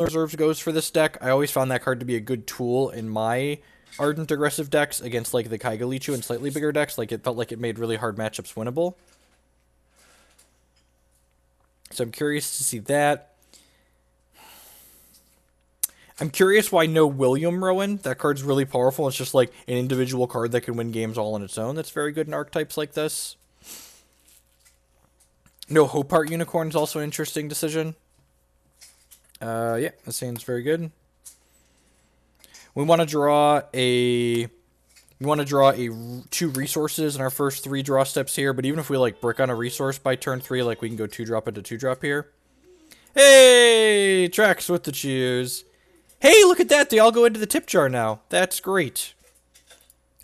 Reserves goes for this deck. I always found that card to be a good tool in my Ardent aggressive decks against like the Kaigalichu and slightly bigger decks. Like it felt like it made really hard matchups winnable. So I'm curious to see that. I'm curious why no William Rowan. That card's really powerful. It's just like an individual card that can win games all on its own. That's very good in archetypes like this. No Hopart Unicorn is also an interesting decision. Yeah, that seems very good. We want to draw a 2 resources in our first 3 draw steps here, but even if we like brick on a resource by turn 3, like we can go 2-drop into 2-drop here. Hey, Tracks with the cheers. Hey, look at that. They all go into the tip jar now. That's great.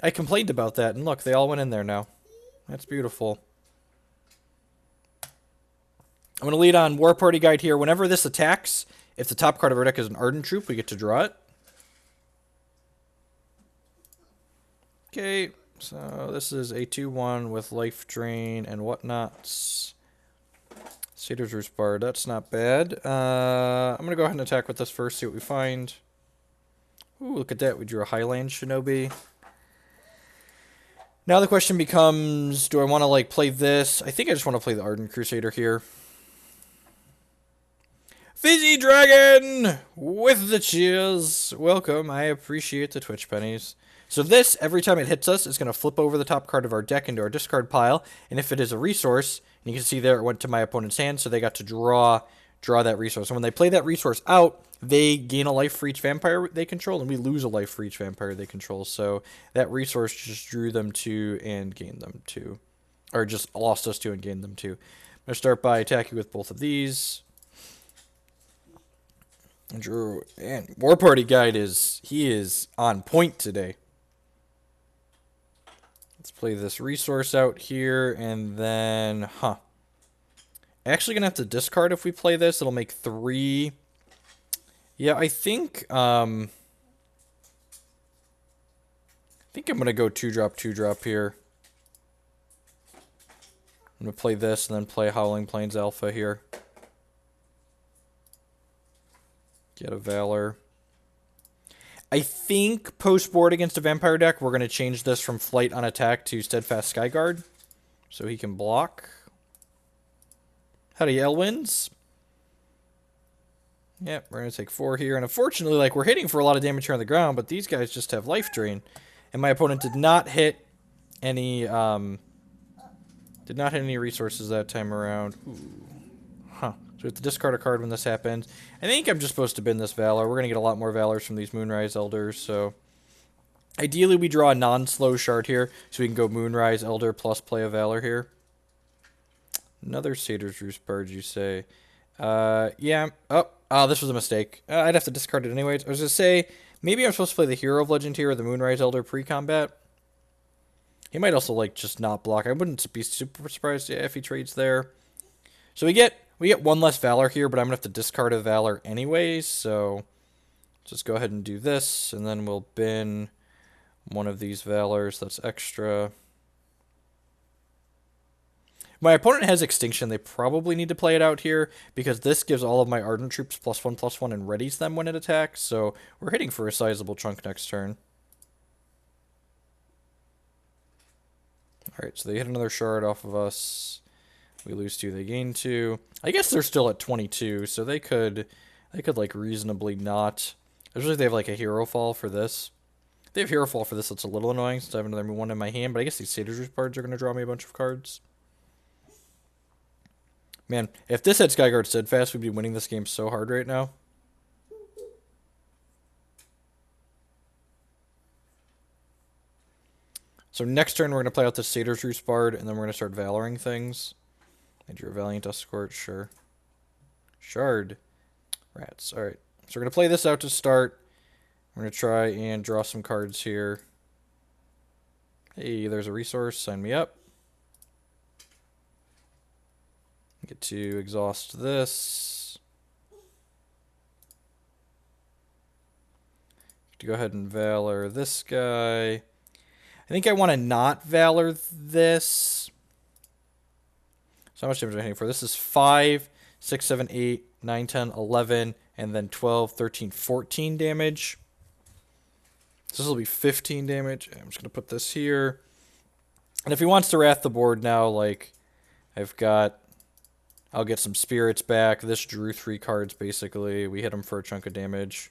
I complained about that, and look, they all went in there now. That's beautiful. I'm going to lead on Warparty Guide here. Whenever this attacks, if the top card of our deck is an Ardent Troop, we get to draw it. Okay, so this is a 2-1 with Life Drain and whatnots. Satyr's Roost Bard, that's not bad. I'm going to go ahead and attack with this first, see what we find. Ooh, look at that, we drew a Highlands Shinobi. Now the question becomes, do I want to like play this? I think I just want to play the Ardent Crusader here. Fizzy Dragon with the cheers. Welcome, I appreciate the Twitch pennies. So this, every time it hits us, is going to flip over the top card of our deck into our discard pile. And if it is a resource, and you can see there it went to my opponent's hand, so they got to draw that resource. And when they play that resource out, they gain a life for each vampire they control, and we lose a life for each vampire they control. So that resource just drew them 2 and gained them 2. Or just lost us 2 and gained them 2. I'm going to start by attacking with both of these. Drew, and Warparty Guide he is on point today. Let's play this resource out here, and then, actually gonna have to discard if we play this. It'll make 3. Yeah, I think I'm gonna go 2-drop here. I'm gonna play this and then play Howling Plains Alpha here. Get a Valor. I think post-board against a Vampire deck, we're going to change this from Flight on Attack to Steadfast Skyguard. So he can block. Howdy, Elwins. Yep, we're going to take 4 here. And unfortunately, like, we're hitting for a lot of damage here on the ground, but these guys just have Life Drain. And my opponent did not hit any, resources that time around. Ooh. So we have to discard a card when this happens. I think I'm just supposed to bin this Valor. We're going to get a lot more Valors from these Moonrise Elders, so... Ideally, we draw a non-slow shard here, so we can go Moonrise Elder plus play a Valor here. Another Satyr's Roost Bard, you say? Yeah. Oh, this was a mistake. I'd have to discard it anyways. I was going to say, maybe I'm supposed to play the Hero of Legend here or the Moonrise Elder pre-combat. He might also, like, just not block. I wouldn't be super surprised if he trades there. So we get 1 less Valor here, but I'm going to have to discard a Valor anyways, so just go ahead and do this, and then we'll bin one of these Valors that's extra. My opponent has Extinction. They probably need to play it out here, because this gives all of my Ardent troops +1/+1 and readies them when it attacks, so we're hitting for a sizable chunk next turn. Alright, so they hit another shard off of us. We lose 2, they gain 2. I guess they're still at 22, so they could like reasonably not. Especially if they have like a hero fall for this. If they have hero fall for this, it's a little annoying since I have another one in my hand, but I guess these Satyr's Roost Bards are going to draw me a bunch of cards. Man, if this had Skyguard Steadfast, we'd be winning this game so hard right now. So next turn we're going to play out the Satyr's Roost Bard, and then we're going to start Valoring things. I drew a Valiant Escort, sure. Shard. Rats. Alright. So we're going to play this out to start. We're going to try and draw some cards here. Hey, there's a resource. Sign me up. Get to exhaust this. To go ahead and Valor this guy. I think I want to not Valor this. So how much damage am I hitting for? This is 5, 6, 7, 8, 9, 10, 11, and then 12, 13, 14 damage. So this will be 15 damage. I'm just going to put this here. And if he wants to wrath the board now, like, I'll get some spirits back. This drew 3 cards, basically. We hit him for a chunk of damage.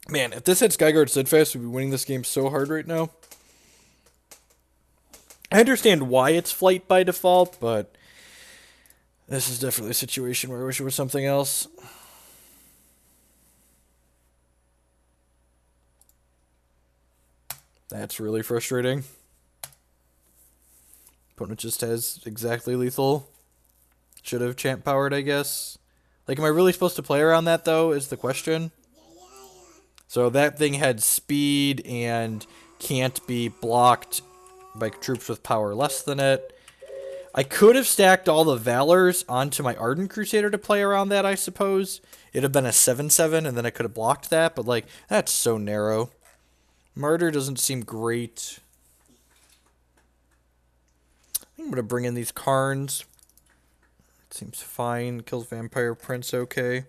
Man, if this had Skyguard Steadfast, we'd be winning this game so hard right now. I understand why it's flight by default, but this is definitely a situation where I wish it was something else. That's really frustrating. Opponent just has exactly lethal. Should have champ powered, I guess. Like, am I really supposed to play around that, though, is the question. So that thing had speed and can't be blocked by troops with power less than it. I could have stacked all the Valors onto my Ardent Crusader to play around that, I suppose. It'd have been a 7/7, and then I could have blocked that, but, like, that's so narrow. Martyr doesn't seem great. I'm going to bring in these Carns. It seems fine. Kills Vampire Prince okay.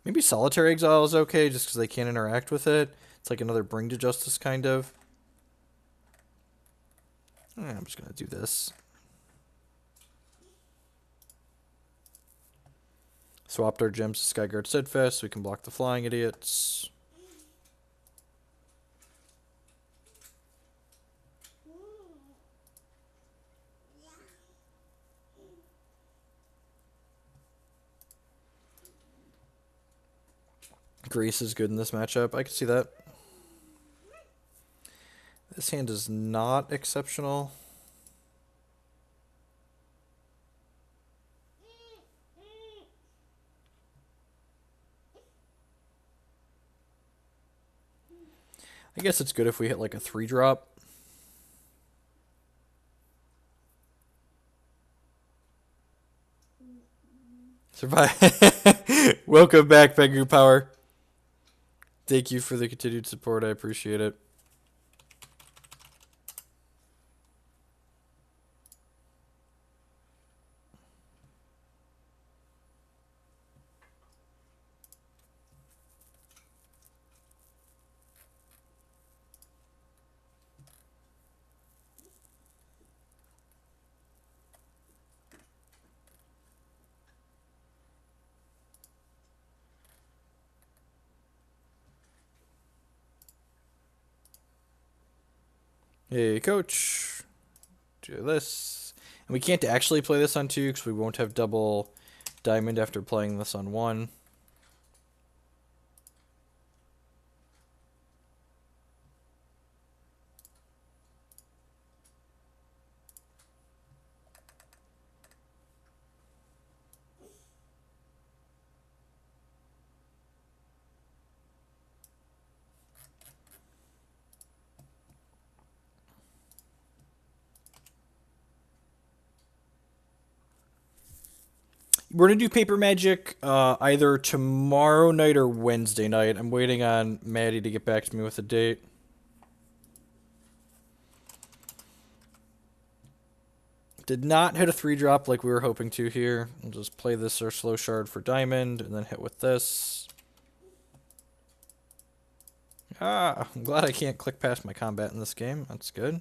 Maybe Solitary Exile is okay, just because they can't interact with it. It's like another Bring to Justice, kind of. I'm just going to do this. Swapped our gems to Skyguard Steadfast so we can block the flying idiots. Grace is good in this matchup. I can see that. This hand is not exceptional. I guess it's good if we hit like a 3-drop. Survive. Welcome back, Pengu Power. Thank you for the continued support. I appreciate it. Hey, coach. Do this. And we can't actually play this on 2 because we won't have double diamond after playing this on 1. We're going to do Paper Magic either tomorrow night or Wednesday night. I'm waiting on Maddie to get back to me with a date. Did not hit a 3-drop like we were hoping to here. We'll just play this or slow shard for diamond and then hit with this. I'm glad I can't click past my combat in this game. That's good.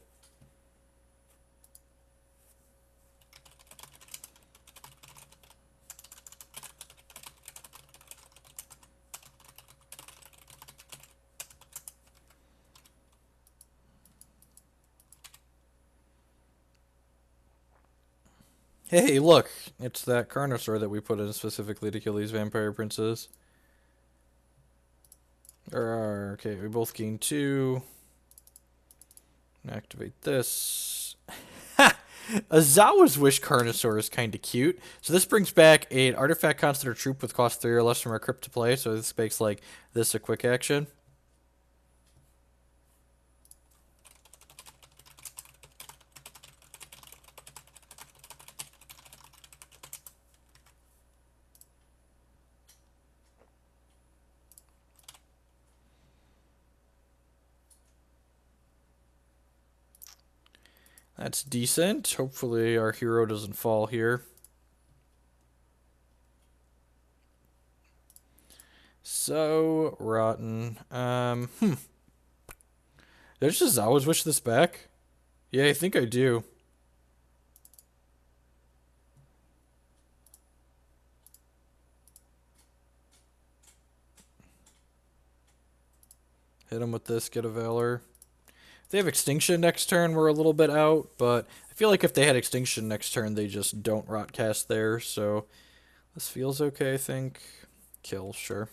Hey, look, it's that Carnasaurus that we put in specifically to kill these vampire princes. Okay, we both gain 2. Activate this. Ha! Ozawa's Wish Carnasaurus is kind of cute. So this brings back an artifact constant or troop with cost 3 or less from our crypt to play. So this makes like this a quick action. That's decent. Hopefully our hero doesn't fall here. So rotten. Did I just Ozawa's Wish this back? Yeah, I think I do. Hit him with this, get a Valor. If they have Extinction next turn, we're a little bit out, but I feel like if they had Extinction next turn, they just don't Rotcast there, so this feels okay, I think. Kill, sure.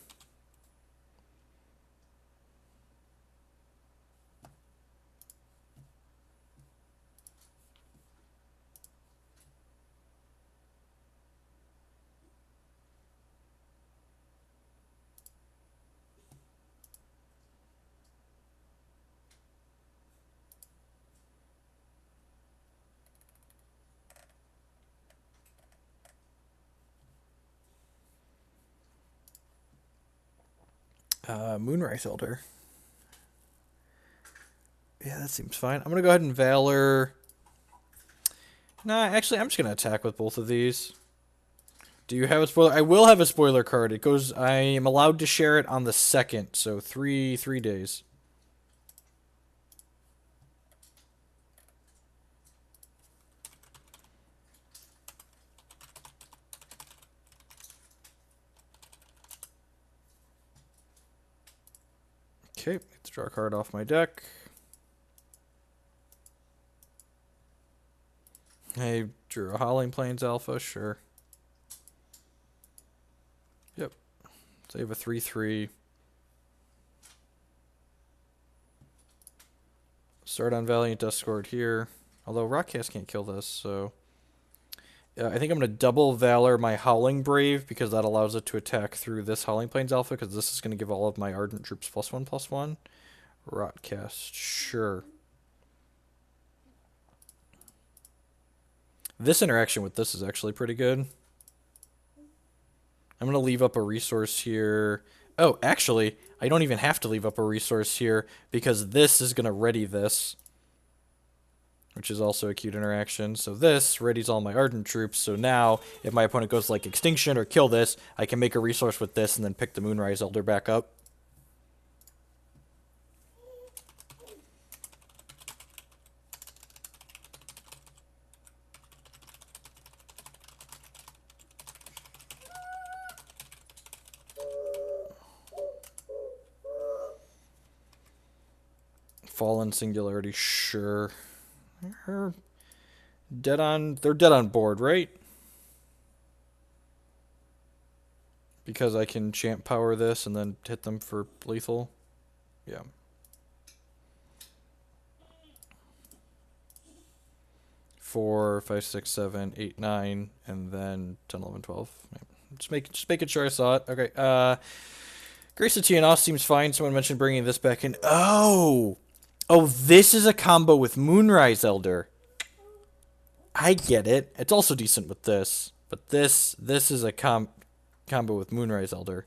Moonrise Elder. Yeah, that seems fine. I'm going to go ahead and Valor. Nah, actually, I'm just going to attack with both of these. Do you have a spoiler? I will have a spoiler card. It goes, I am allowed to share it on the 2nd, so three days. Okay, let's draw a card off my deck. I drew a Howling Plains Alpha, sure. Yep. Save a 3/3. Start on Valiant Escort here. Although Rockcast can't kill this, so... I think I'm going to double Valor my Howling Brave, because that allows it to attack through this Howling Plains Alpha, because this is going to give all of my Ardent troops +1/+1. Rotcast, sure. This interaction with this is actually pretty good. I'm going to leave up a resource here. Oh, actually, I don't even have to leave up a resource here, because this is going to ready this, which is also a cute interaction. So this readies all my Ardent troops, so now, if my opponent goes like Extinction or kill this, I can make a resource with this and then pick the Moonrise Elder back up. Fallen Singularity, sure. They're dead on board, right? Because I can champ power this and then hit them for lethal. Yeah. Four, 5, 6, 7, 8, 9, and then 10, 11, 12. Just making sure I saw it. Okay. Grace of Tiaanost seems fine. Someone mentioned bringing this back in. Oh, this is a combo with Moonrise Elder. I get it. It's also decent with this, but this is a combo with Moonrise Elder.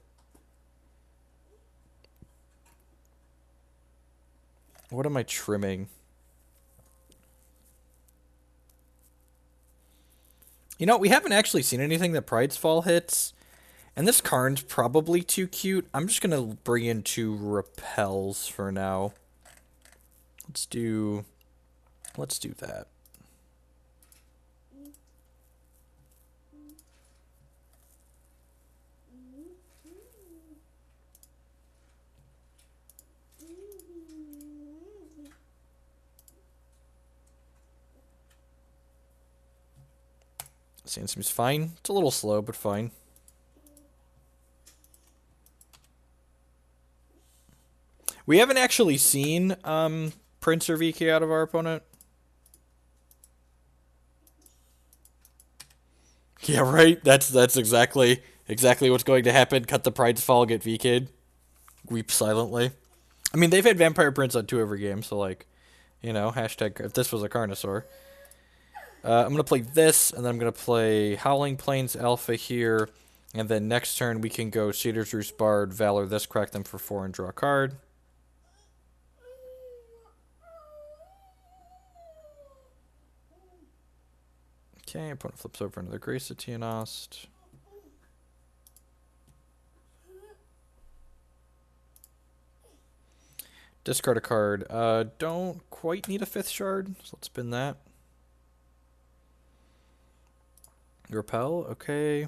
What am I trimming? You know, we haven't actually seen anything that Pride's Fall hits, and this Karn's probably too cute. I'm just going to bring in 2 Repels for now. Let's do that. Sand seems fine. It's a little slow, but fine. We haven't actually seen Prince or VK out of our opponent. Yeah, right? That's exactly what's going to happen. Cut the Pride's Fall, get VK'd. Weep silently. I mean, they've had Vampire Prince on 2 every game, so like, you know, hashtag if this was a Carnasaur. I'm going to play this, and then I'm going to play Howling Plains Alpha here, and then next turn we can go Satyr's Roost Bard, Valor this, crack them for 4, and draw a card. Okay, opponent flips over another Grace of Tiaanost. Discard a card. Don't quite need a 5th shard, so let's spin that. Repel, okay.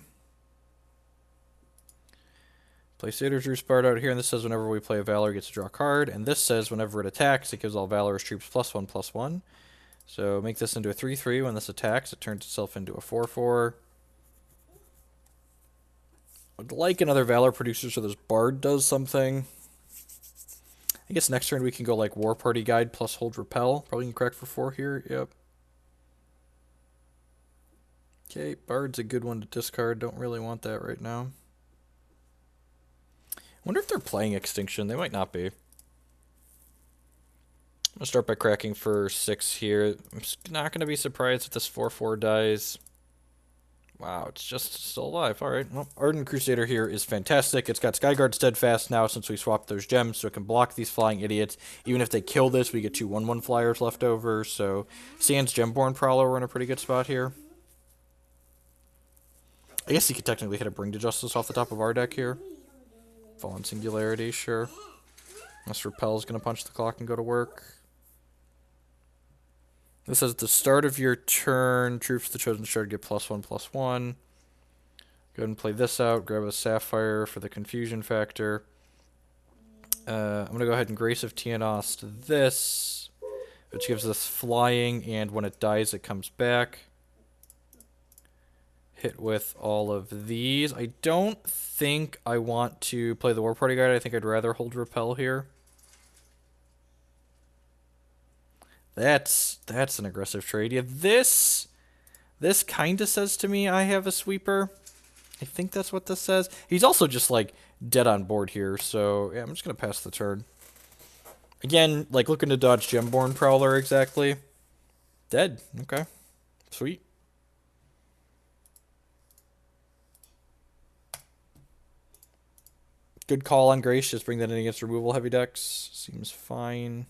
Play Satyr's Roost out here, and this says whenever we play a Valor, it gets to draw a card, and this says whenever it attacks, it gives all Valor's troops +1/+1. So make this into a 3/3. When this attacks, it turns itself into a 4/4. I'd like another Valor producer so this Bard does something. I guess next turn we can go like Warparty Guide plus hold Repel. Probably can crack for 4 here. Yep. Okay, Bard's a good one to discard. Don't really want that right now. I wonder if they're playing Extinction. They might not be. I'm going to start by cracking for 6 here. I'm not going to be surprised if this 4/4 dies. Wow, it's just still alive. Alright, well, Ardent Crusader here is fantastic. It's got Skyguard Steadfast now since we swapped those gems, so it can block these flying idiots. Even if they kill this, we get 2 1/1 flyers left over, so Sans Gemborn Prowler, we're in a pretty good spot here. I guess he could technically hit a Bring to Justice off the top of our deck here. Fallen Singularity, sure. Unless Repel's going to punch the clock and go to work. This says at the start of your turn, troops to the chosen shard get +1/+1. Go ahead and play this out. Grab a Sapphire for the confusion factor. I'm going to go ahead and Grace of Tiaanost this, which gives us flying, and when it dies, it comes back. Hit with all of these. I don't think I want to play the Warparty Guide. I think I'd rather hold Repel here. That's an aggressive trade. Yeah, this kind of says to me I have a sweeper. I think that's what this says. He's also just like dead on board here, so yeah, I'm just gonna pass the turn. Again, like looking to dodge Gemborn Prowler exactly. Dead. Okay. Sweet. Good call on Grace. Just bring that in against removal heavy decks. Seems fine.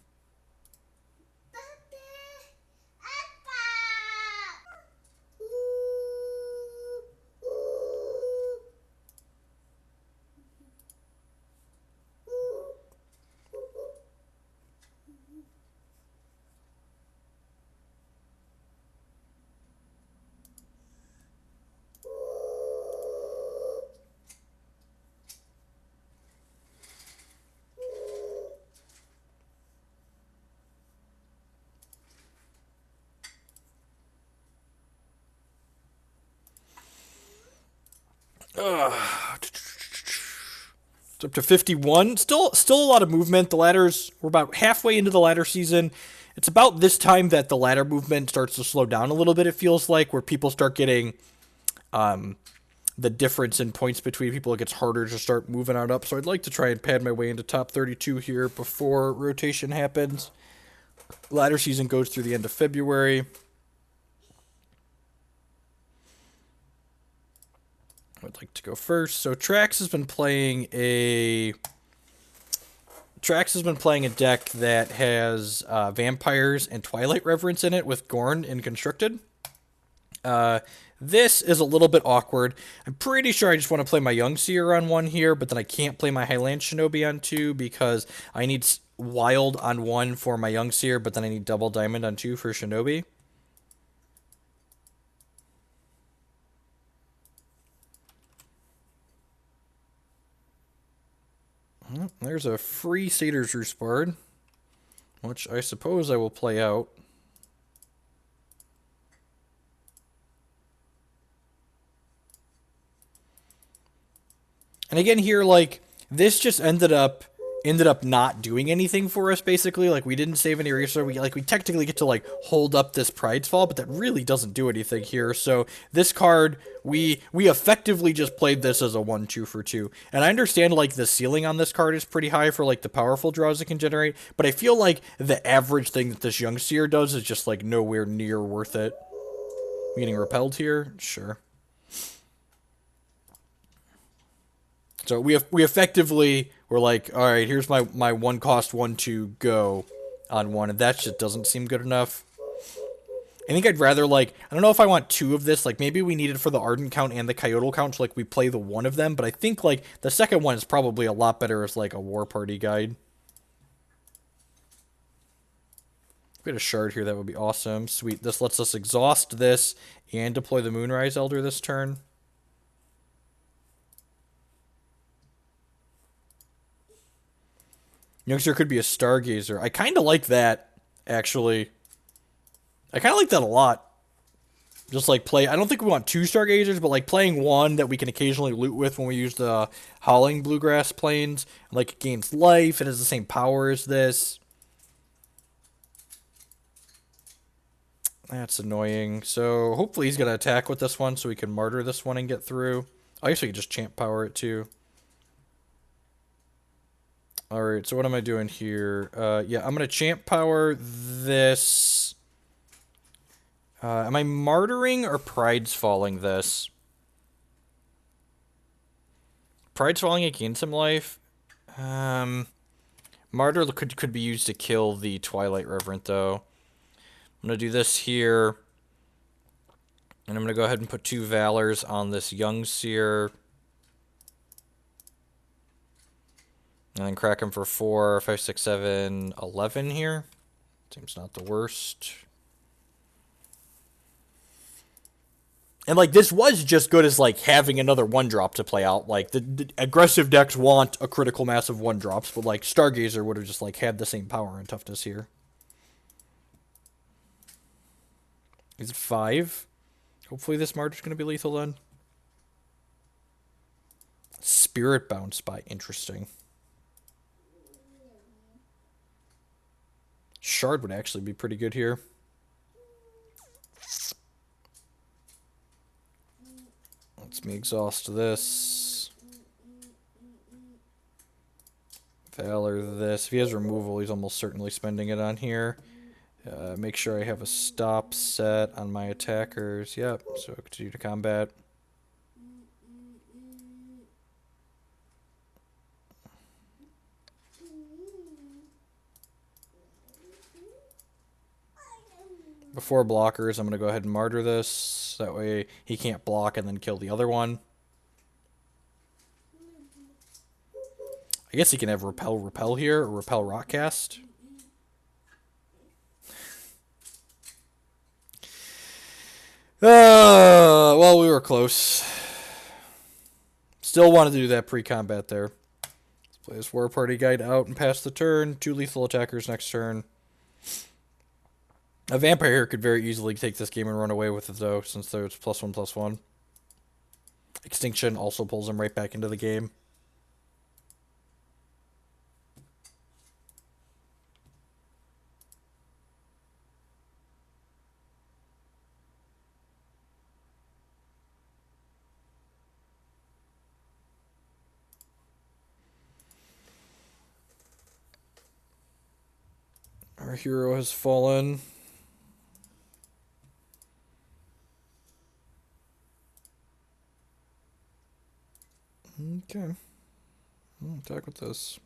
It's up to 51. Still a lot of movement. We're about halfway into the ladder season. It's about this time that the ladder movement starts to slow down a little bit, it feels like, where people start getting the difference in points between people. It gets harder to start moving on up. So I'd like to try and pad my way into top 32 here before rotation happens. Ladder season goes through the end of February. I'd like to go first. So Trax has been playing a deck that has vampires and Twilight Reverence in it with Gorn and Constricted. This is a little bit awkward. I'm pretty sure I just want to play my Young Seer on 1 here, but then I can't play my Highlands Shinobi on 2 because I need Wild on 1 for my Young Seer, but then I need Double Diamond on 2 for Shinobi. There's a free Satyr's Roost Bard, which I suppose I will play out. And again here, like, this just ended up not doing anything for us, basically. Like, we didn't save any resources. We technically get to, like, hold up this Pride's Fall, but that really doesn't do anything here. So this card, we effectively just played this as a 1/2 for 2. And I understand, like, the ceiling on this card is pretty high for, like, the powerful draws it can generate, but I feel like the average thing that this Young Seer does is just, like, nowhere near worth it. Getting repelled here? Sure. So we effectively were like, all right, here's my 1 cost 1/2 go on 1, and that just doesn't seem good enough. I think I'd rather, like, I don't know if I want two of this. Like, maybe we need it for the Ardent count and the Coyote count, so, like, we play the one of them. But I think, like, the second one is probably a lot better as, like, a Warparty guide. If we had a shard here, that would be awesome. Sweet. This lets us exhaust this and deploy the Moonrise Elder this turn. Young Seer could be a Stargazer. I kind of like that, actually. I kind of like that a lot. Just like play, I don't think we want two Stargazers, but like playing one that we can occasionally loot with when we use the Howling Bluegrass planes. Like it gains life, it has the same power as this. That's annoying. So hopefully he's going to attack with this one so we can Martyr this one and get through. I guess we could just Champ Power it too. Alright, so what am I doing here? Yeah, I'm going to Champ Power this. Am I Martyring or Pride's Falling this? Pride's Falling, it gains some life. Martyr could be used to kill the Twilight Reverend, though. I'm going to do this here. And I'm going to go ahead and put 2 Valors on this Young Seer. And then crack him for 4, 5, 6, 7, 11 here. Seems not the worst. And, like, this was just good as, like, having another 1-drop to play out. Like, the aggressive decks want a critical mass of 1-drops, but, like, Stargazer would have just, like, had the same power and toughness here. Is it 5? Hopefully this Martyr's going to be lethal then. Spirit Bound Spy. Interesting. Shard would actually be pretty good here. Let's me exhaust this. Valor this. If he has removal, he's almost certainly spending it on here. Make sure I have a stop set on my attackers. Yep, so continue to combat. Before blockers, I'm going to go ahead and Martyr this. That way he can't block and then kill the other one. I guess he can have Repel here, or Repel Rockcast. Well, we were close. Still wanted to do that pre-combat there. Let's play this Warparty guide out and pass the turn. 2 lethal attackers next turn. A Vampire here could very easily take this game and run away with it, though, since there's +1/+1. Extinction also pulls him right back into the game. Our hero has fallen. Okay. I'll attack with this.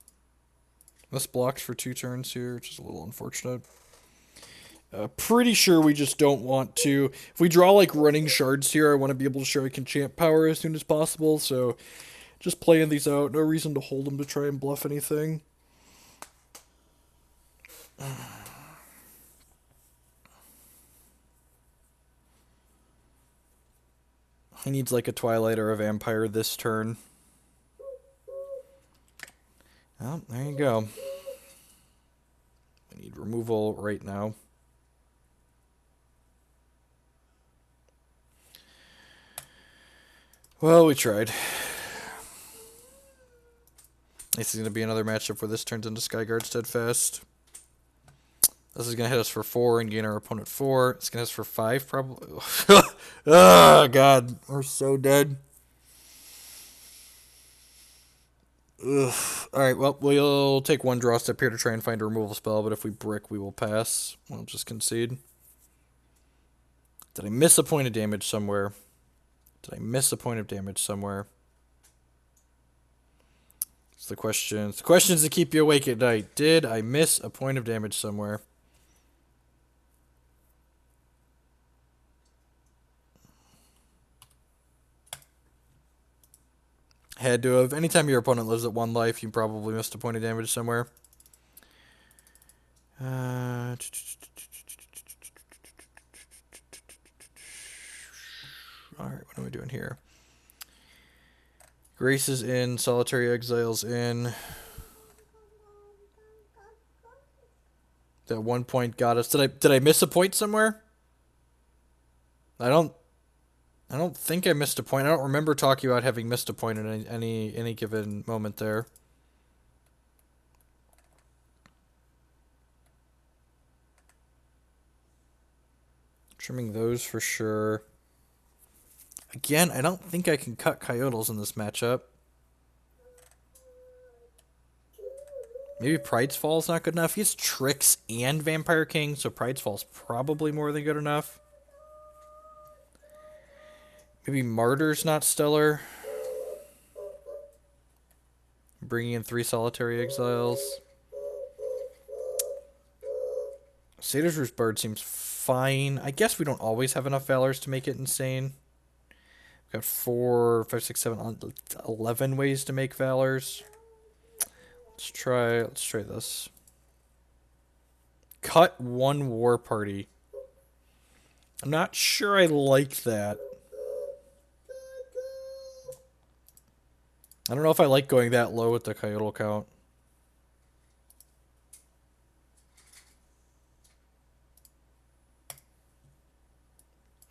This blocks for 2 turns here, which is a little unfortunate. Pretty sure we just don't want to. If we draw like running shards here, I want to be able to show I can champ power as soon as possible. So just playing these out. No reason to hold them to try and bluff anything. He needs like a Twilight or a Vampire this turn. Oh, there you go. We need removal right now. Well, we tried. This is going to be another matchup where this turns into Skyguard Steadfast. This is going to hit us for 4 and gain our opponent 4. It's going to hit us for 5, probably. Oh, God. We're so dead. Ugh. Alright, well, we'll take 1 draw step here to try and find a removal spell, but if we brick, we will pass. We'll just concede. Did I miss a point of damage somewhere? Did I miss a point of damage somewhere? It's the questions. The questions that keep you awake at night. Did I miss a point of damage somewhere? Had to have. Anytime your opponent lives at 1 life, you probably missed a point of damage somewhere. Alright, what are we doing here? Grace is in, Solitary Exile's in. That 1 point got us. Did I miss a point somewhere? I don't think I missed a point. I don't remember talking about having missed a point at any given moment there. Trimming those for sure. Again, I don't think I can cut Coyotls in this matchup. Maybe Pride's Fall is not good enough. He has Tricks and Vampire King, so Pride's Fall is probably more than good enough. Maybe Martyr's not stellar. Bringing in 3 Solitary Exiles. Satyr's Roost Bird seems fine. I guess we don't always have enough Valors to make it insane. We've got 4, 5, 6, 7, 11 ways to make Valors. Let's try this. Cut 1 Warparty. I'm not sure I like that. I don't know if I like going that low with the Coyotl count.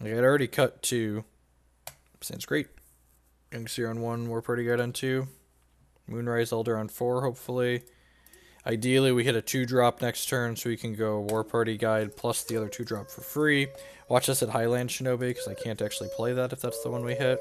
Like, I'd already cut 2. Sounds great. Young Seer on 1, Warparty Guide on 2. Moonrise Elder on 4, hopefully. Ideally, we hit a 2-drop next turn so we can go Warparty Guide plus the other 2-drop for free. Watch us at Highlands Shinobi because I can't actually play that if that's the one we hit.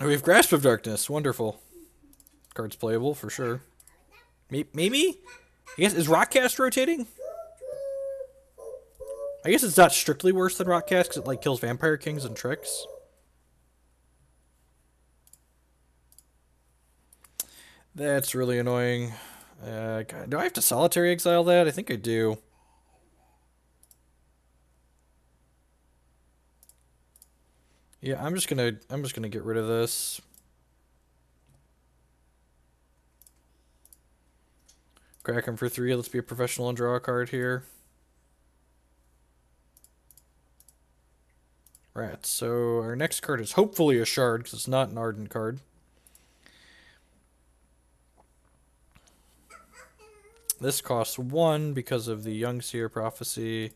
We have Grasp of Darkness. Wonderful. Card's playable for sure. Maybe? I guess, is Rockcast rotating? I guess it's not strictly worse than Rockcast because it like kills Vampire Kings and Tricks. That's really annoying. Do I have to Solitary Exile that? I think I do. Yeah, I'm just gonna get rid of this. Crack him for 3. Let's be a professional and draw a card here. Right, so our next card is hopefully a Shard, because it's not an Ardent card. This costs 1 because of the Young Seer Prophecy.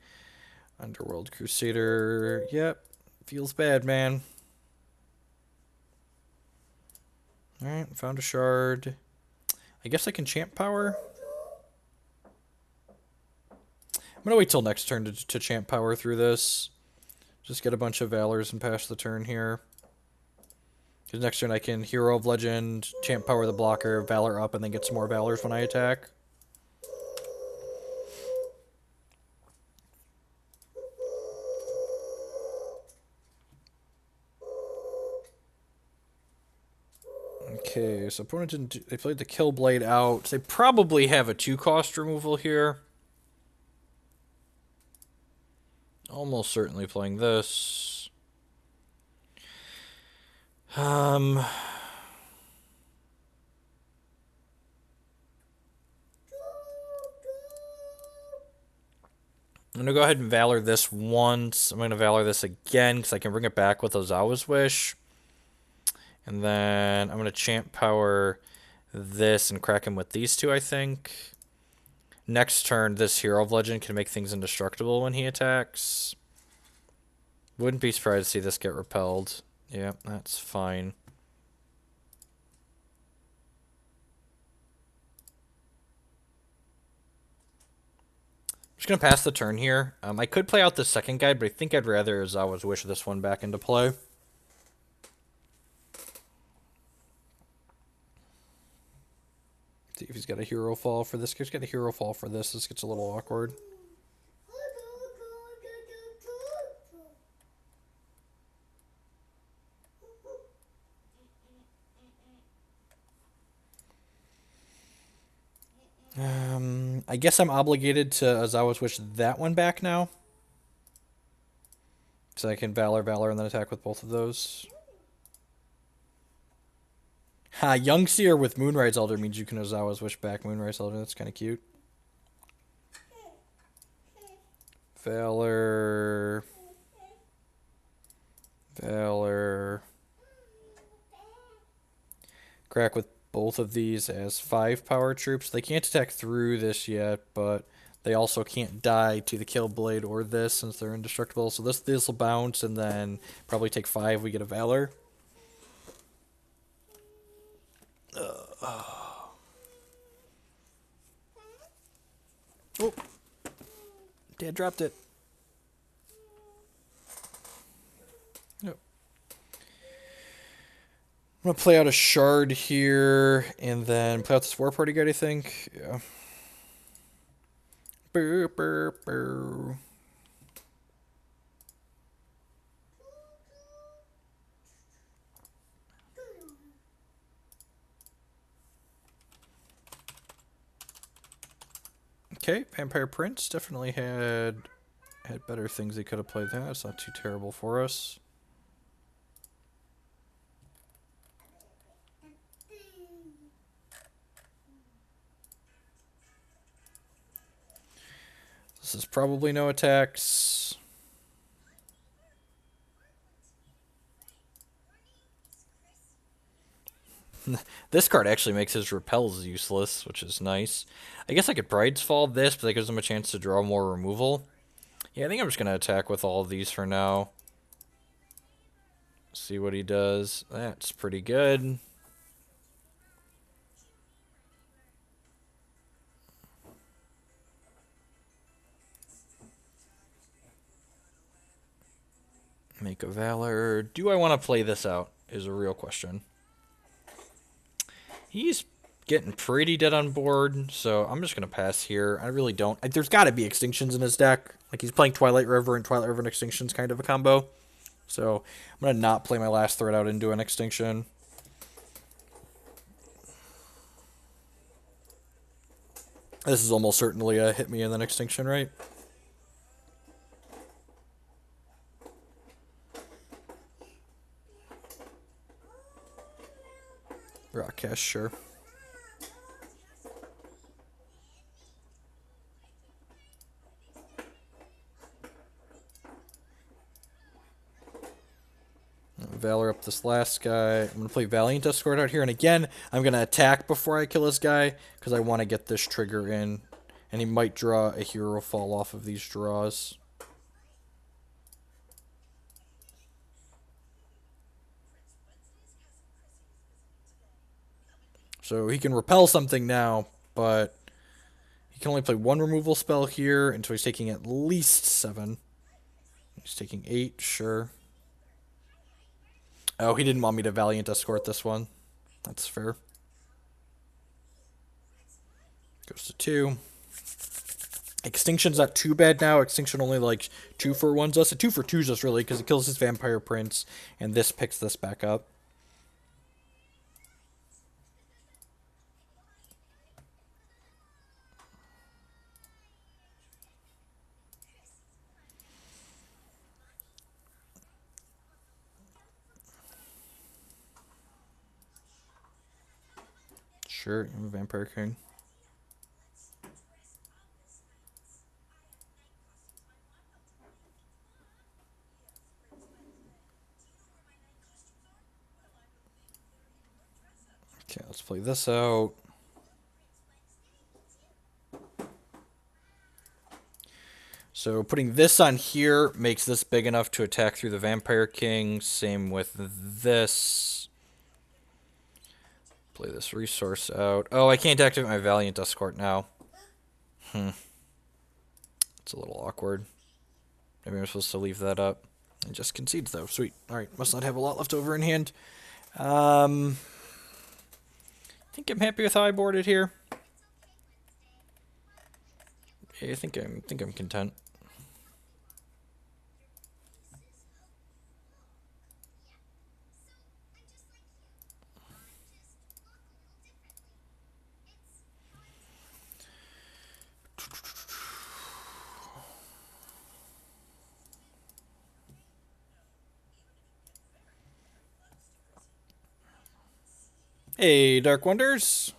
Underworld Crusader. Yep. Feels bad, man. Alright, found a Shard. I guess I can Champ Power. I'm gonna wait till next turn to Champ Power through this. Just get a bunch of Valors and pass the turn here. Because next turn I can Hero of Legend, Champ Power the blocker, Valor up, and then get some more Valors when I attack. Okay, so opponent didn't they played the Kill Blade out. They probably have a 2-cost removal here. Almost certainly playing this. I'm going to go ahead and Valor this once. I'm going to Valor this again because I can bring it back with Ozawa's Wish. And then I'm going to Champ Power this and crack him with these 2, I think. Next turn, this Hero of Legend can make things indestructible when he attacks. Wouldn't be surprised to see this get repelled. Yeah, that's fine. I'm just going to pass the turn here. I could play out the second guide, but I think I'd rather Ozawa's Wish this one back into play. See if he's got a hero fall for this. He's got a hero fall for this. This gets a little awkward. I guess I'm obligated to Ozawa switch that one back now. So I can Valor, and then attack with both of those. Ha, Young Seer with Moonrise Elder means you can Ozawa switch back Moonrise Elder. That's kind of cute. Valor. Crack with both of these as 5 power troops. They can't attack through this yet, but they also can't die to the Kill Blade or this since they're indestructible. So this will bounce and then probably take 5. We get a Valor. Oh, Dad dropped it. Yep. I'm gonna play out a shard here and then play out this Warparty guide, I think. Yeah. Burr, burr, burr. Okay, Vampire Prince definitely had better things they could have played there. That's not too terrible for us. This is probably no attacks. This card actually makes his repels useless, which is nice. I guess I could Bride's Fall this, but that gives him a chance to draw more removal. Yeah, I think I'm just going to attack with all of these for now. See what he does. That's pretty good. Make a Valor. Do I want to play this out is a real question. He's getting pretty dead on board, so I'm just going to pass here. I really don't. There's got to be Extinctions in his deck. Like, he's playing Twilight River, and Twilight River and Extinction's kind of a combo. So I'm going to not play my last threat out into an Extinction. This is almost certainly a hit me and then Extinction, right? Rock Cash, sure. Valor up this last guy. I'm going to play Valiant Escort out here. And again, I'm going to attack before I kill this guy because I want to get this trigger in. And he might draw a hero fall off of these draws. So he can repel something now, but he can only play 1 removal spell here, and so he's taking at least 7. He's taking 8, sure. Oh, he didn't want me to Valiant Escort this one. That's fair. Goes to 2. Extinction's not too bad now. Extinction only like 2 for 1's us. A 2 for 2's us really, because it kills his Vampire Prince, and this picks this back up. Sure, I'm a Vampire King. Okay, let's play this out. So putting this on here makes this big enough to attack through the Vampire King. Same with this. Play this resource out. Oh, I can't activate my Valiant Escort now. It's a little awkward. Maybe I'm supposed to leave that up. It just concedes, though. Sweet. Alright, must not have a lot left over in hand. think I'm happy with how I boarded here. Yeah, I think I'm content. Hey, Dark Wonders.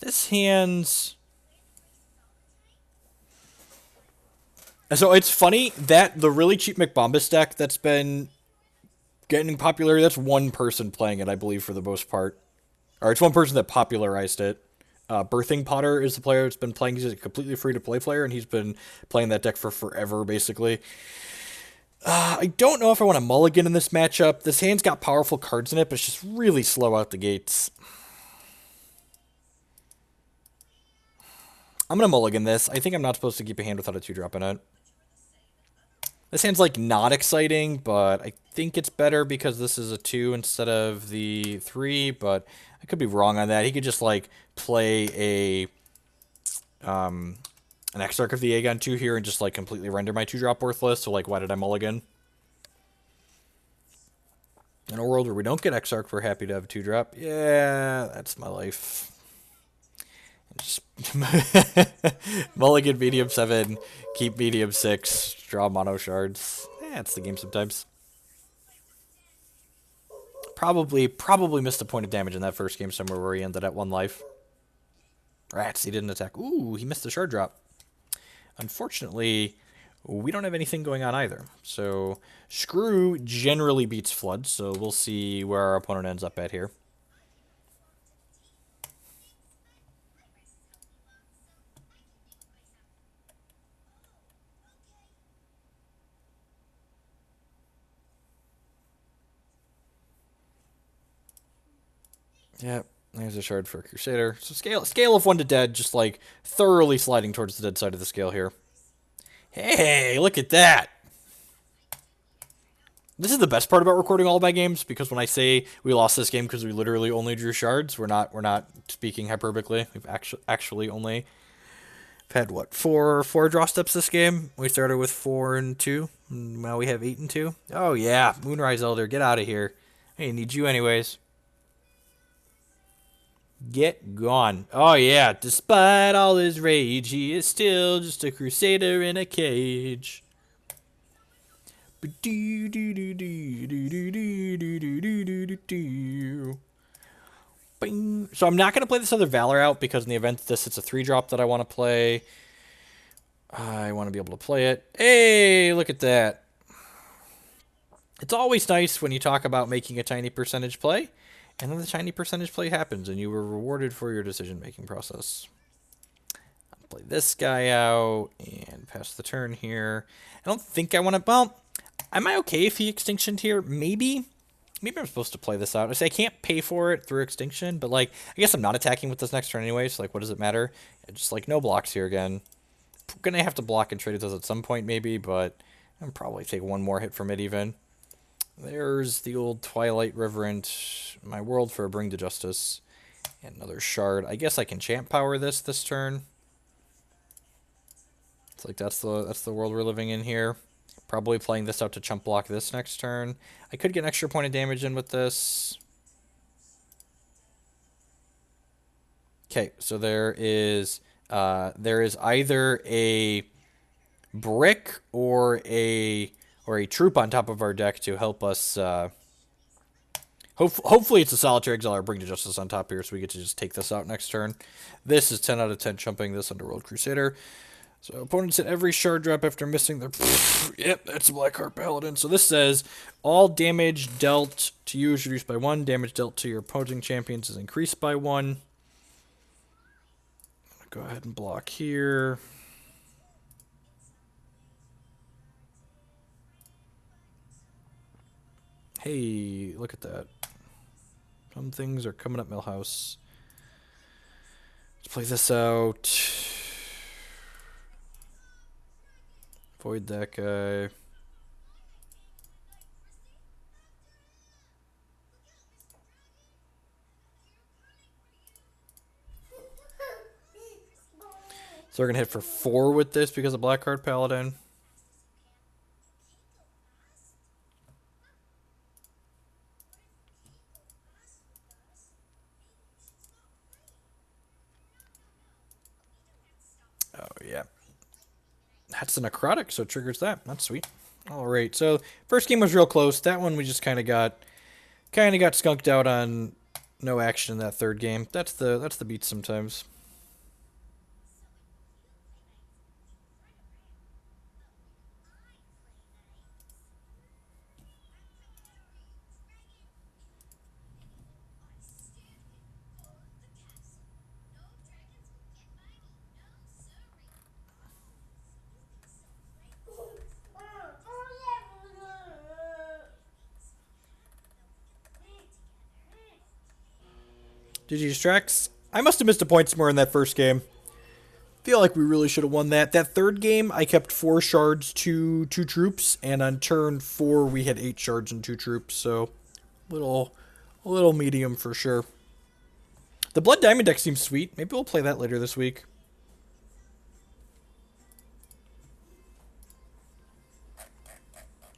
This hand's... So it's funny that the really cheap McBombus deck that's been getting popular, that's one person playing it, I believe, for the most part. Or it's one person that popularized it. Birthing Potter is the player that's been playing. He's a completely free-to-play player, and he's been playing that deck for forever, basically. I don't know if I want to mulligan in this matchup. This hand's got powerful cards in it, but it's just really slow out the gates. I'm going to mulligan this. I think I'm not supposed to keep a hand without a 2-drop in it. This hand's, like, not exciting, but I think it's better because this is a 2 instead of the 3, but I could be wrong on that. He could just, like, play an Exarch of the Aegon 2 here and just, like, completely render my 2-drop worthless, so, like, why did I mulligan? In a world where we don't get Exarch, we're happy to have a 2-drop. Yeah, that's my life. Just mulligan medium 7, keep medium 6, draw mono shards. It's the game sometimes. Probably missed a point of damage in that first game somewhere where he ended at 1 life. Rats, he didn't attack. Ooh, he missed the shard drop. Unfortunately, we don't have anything going on either. So, Screw generally beats Flood, so we'll see where our opponent ends up at here. Yep, there's a shard for Crusader. So scale of 1 to dead, just like thoroughly sliding towards the dead side of the scale here. Hey, look at that! This is the best part about recording all of my games, because when I say we lost this game because we literally only drew shards, we're not speaking hyperbolically. We've actually only had what, four draw steps this game. We started with 4 and 2. Now we have 8 and 2. Oh yeah, Moonrise Elder, get out of here. I need you anyways. Get gone. Oh yeah, despite all his rage, he is still just a crusader in a cage. So I'm not going to play this other Valor out because in the event this it's a 3-drop that I want to play, I want to be able to play it. Hey, look at that. It's always nice when you talk about making a tiny percentage play, and then the tiny percentage play happens, and you were rewarded for your decision-making process. I'll play this guy out, and pass the turn here. I don't think I want to... Well, am I okay if he Extinctioned here? Maybe. Maybe I'm supposed to play this out. I say I can't pay for it through Extinction, but, like, I guess I'm not attacking with this next turn anyway, so, like, what does it matter? Just, like, no blocks here again. I'm gonna have to block and trade with this at some point, maybe, but I'll probably take 1 more hit from it, even. There's the old Twilight Reverent, my world for a Bring to Justice, and another shard. I guess I can Champ Power this turn. It's like that's the world we're living in here. Probably playing this out to chump block this next turn. I could get an extra point of damage in with this. Okay, so there is either a brick or a troop on top of our deck to help us. Hopefully it's a Solitary Exile or Bring to Justice on top here, so we get to just take this out next turn. This is 10 out of 10 chumping this Underworld Crusader. So opponents hit every shard drop after missing their... Yep, that's a Blackheart Paladin. So this says, all damage dealt to you is reduced by 1. Damage dealt to your opposing champions is increased by 1. Go ahead and block here. Hey, look at that. Some things are coming up Millhouse. Let's play this out. Void that guy. So we're going to hit for 4 with this because of Black Card Paladin. Oh, yeah. That's a necrotic, so it triggers that. That's sweet. All right, so first game was real close. That one we just kind of got skunked out on no action in that third game. That's the beat sometimes. GG Strax. I must have missed a point somewhere in that first game. Feel like we really should have won that. That third game, I kept 4 shards to 2 troops, and on turn 4 we had 8 shards and 2 troops, so a little medium for sure. The Blood Diamond deck seems sweet. Maybe we'll play that later this week.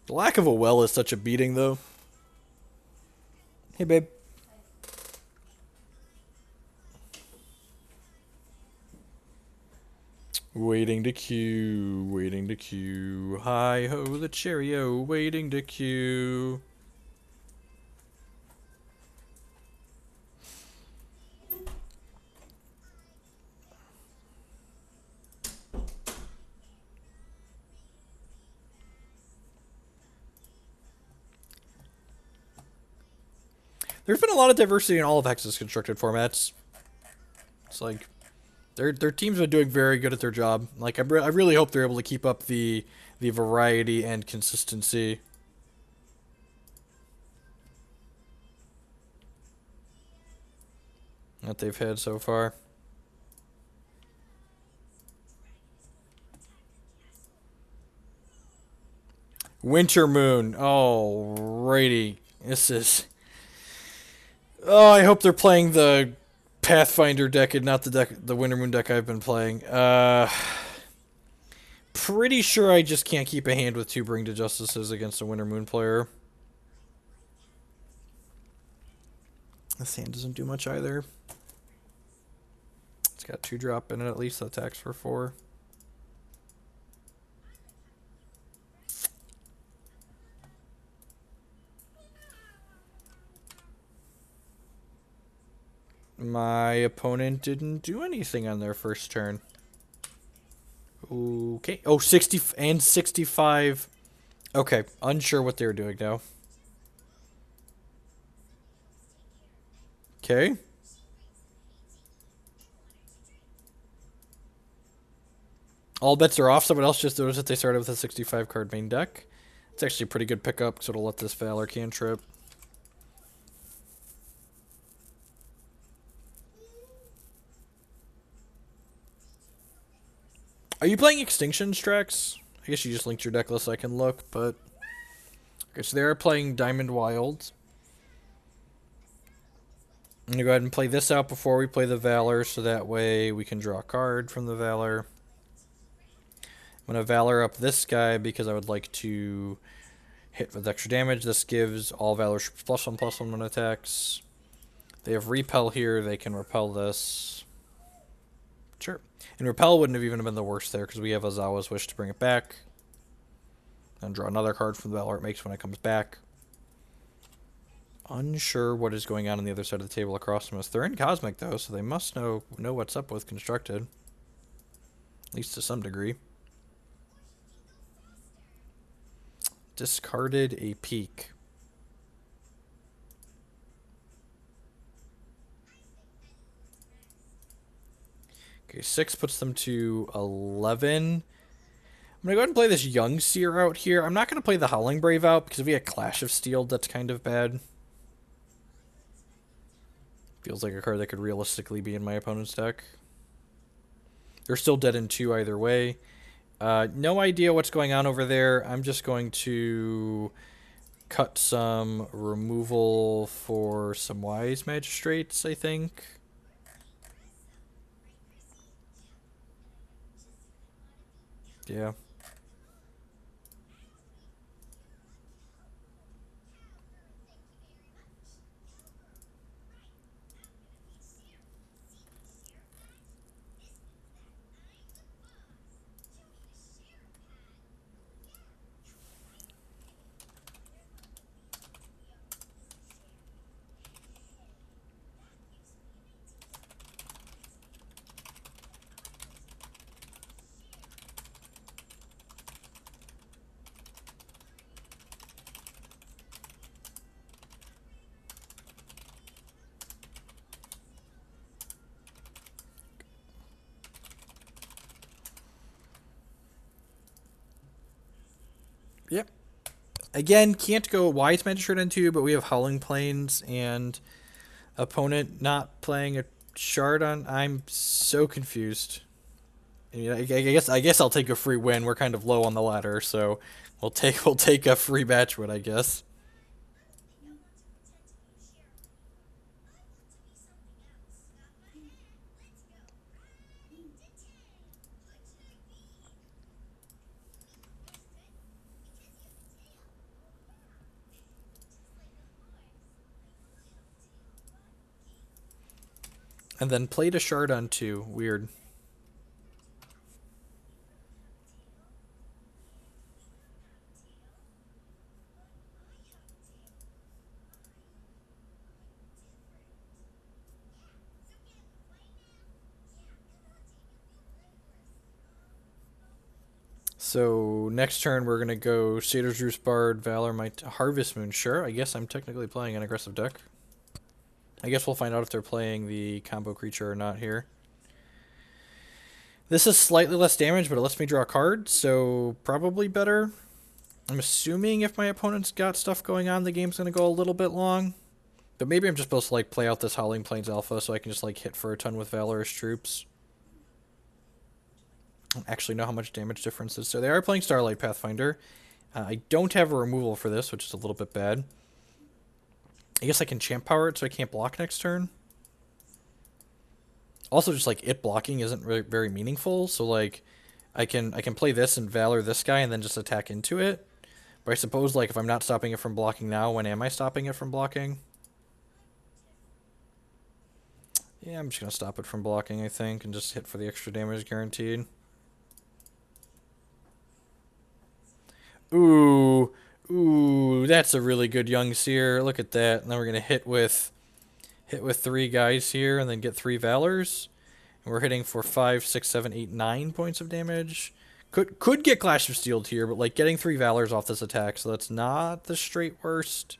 The lack of a well is such a beating, though. Hey, babe. Waiting to queue, waiting to queue. Hi-ho, the Cheerio, waiting to queue. There's been a lot of diversity in all of Hex's constructed formats. It's like their teams are doing very good at their job. Like I really hope they're able to keep up the variety and consistency that they've had so far. Winter Moon. Alrighty. This is... Oh, I hope they're playing the Pathfinder deck and not the Winter Moon deck I've been playing. Pretty sure I just can't keep a hand with 2 Bring to Justices against a Winter Moon player. This hand doesn't do much either. It's got 2 drop in it at least, that attacks for 4. My opponent didn't do anything on their first turn. Okay. Oh, 60 and 65. Okay. Unsure what they're doing now. Okay. All bets are off. Someone else just noticed that they started with a 65 card main deck. It's actually a pretty good pickup, so it'll let this Valor cantrip. Are you playing Extinction, Strax? I guess you just linked your deck list so I can look, but... Okay, so they are playing Diamond Wild. I'm going to go ahead and play this out before we play the Valor, so that way we can draw a card from the Valor. I'm going to Valor up this guy because I would like to hit with extra damage. This gives all Valor +1/+1 when attacks. They have Repel here, they can repel this. Sure. And Repel wouldn't have even been the worst there because we have Ozawa's Wish to bring it back. And draw another card from the Valor it makes when it comes back. Unsure what is going on the other side of the table across from us. They're in Cosmic though, so they must know what's up with Constructed. At least to some degree. Discarded a Peak. Okay, 6 puts them to 11. I'm going to go ahead and play this Young Seer out here. I'm not going to play the Howling Brave out because if we had Clash of Steel, that's kind of bad. Feels like a card that could realistically be in my opponent's deck. They're still dead in 2 either way. No idea what's going on over there. I'm just going to cut some removal for some Wise Magistrates, I think. Yeah. Yep. Again, can't go Wise Magistrate into, but we have Howling Plains and opponent not playing a shard on. I'm so confused. Yeah, I guess I'll take a free win. We're kind of low on the ladder, so we'll take a free match win, I guess. And then played a shard on two. Weird. So next turn we're gonna go Satyr's Roost Bard, Valor, might Harvest Moon. Sure, I guess I'm technically playing an aggressive deck. I guess we'll find out if they're playing the combo creature or not here. This is slightly less damage, but it lets me draw a card, so probably better. I'm assuming if my opponent's got stuff going on, the game's gonna go a little bit long. But maybe I'm just supposed to like play out this Howling Plains Alpha so I can just like hit for a ton with Valorous troops. I don't actually know how much damage difference is. So they are playing Starlight Pathfinder. I don't have a removal for this, which is a little bit bad. I guess I can champ power it so I can't block next turn. Also, just like it blocking isn't really very meaningful, so like I can play this and Valor this guy and then just attack into it. But I suppose like if I'm not stopping it from blocking now, when am I stopping it from blocking? Yeah, I'm just gonna stop it from blocking, I think, and just hit for the extra damage guaranteed. Ooh, ooh, that's a really good Young Seer. Look at that. And then we're gonna hit with three guys here, and then get three Valors. And we're hitting for 5, 6, 7, 8, 9 points of damage. Could get Clash of Steel here, but like getting three Valors off this attack, so that's not the straight worst.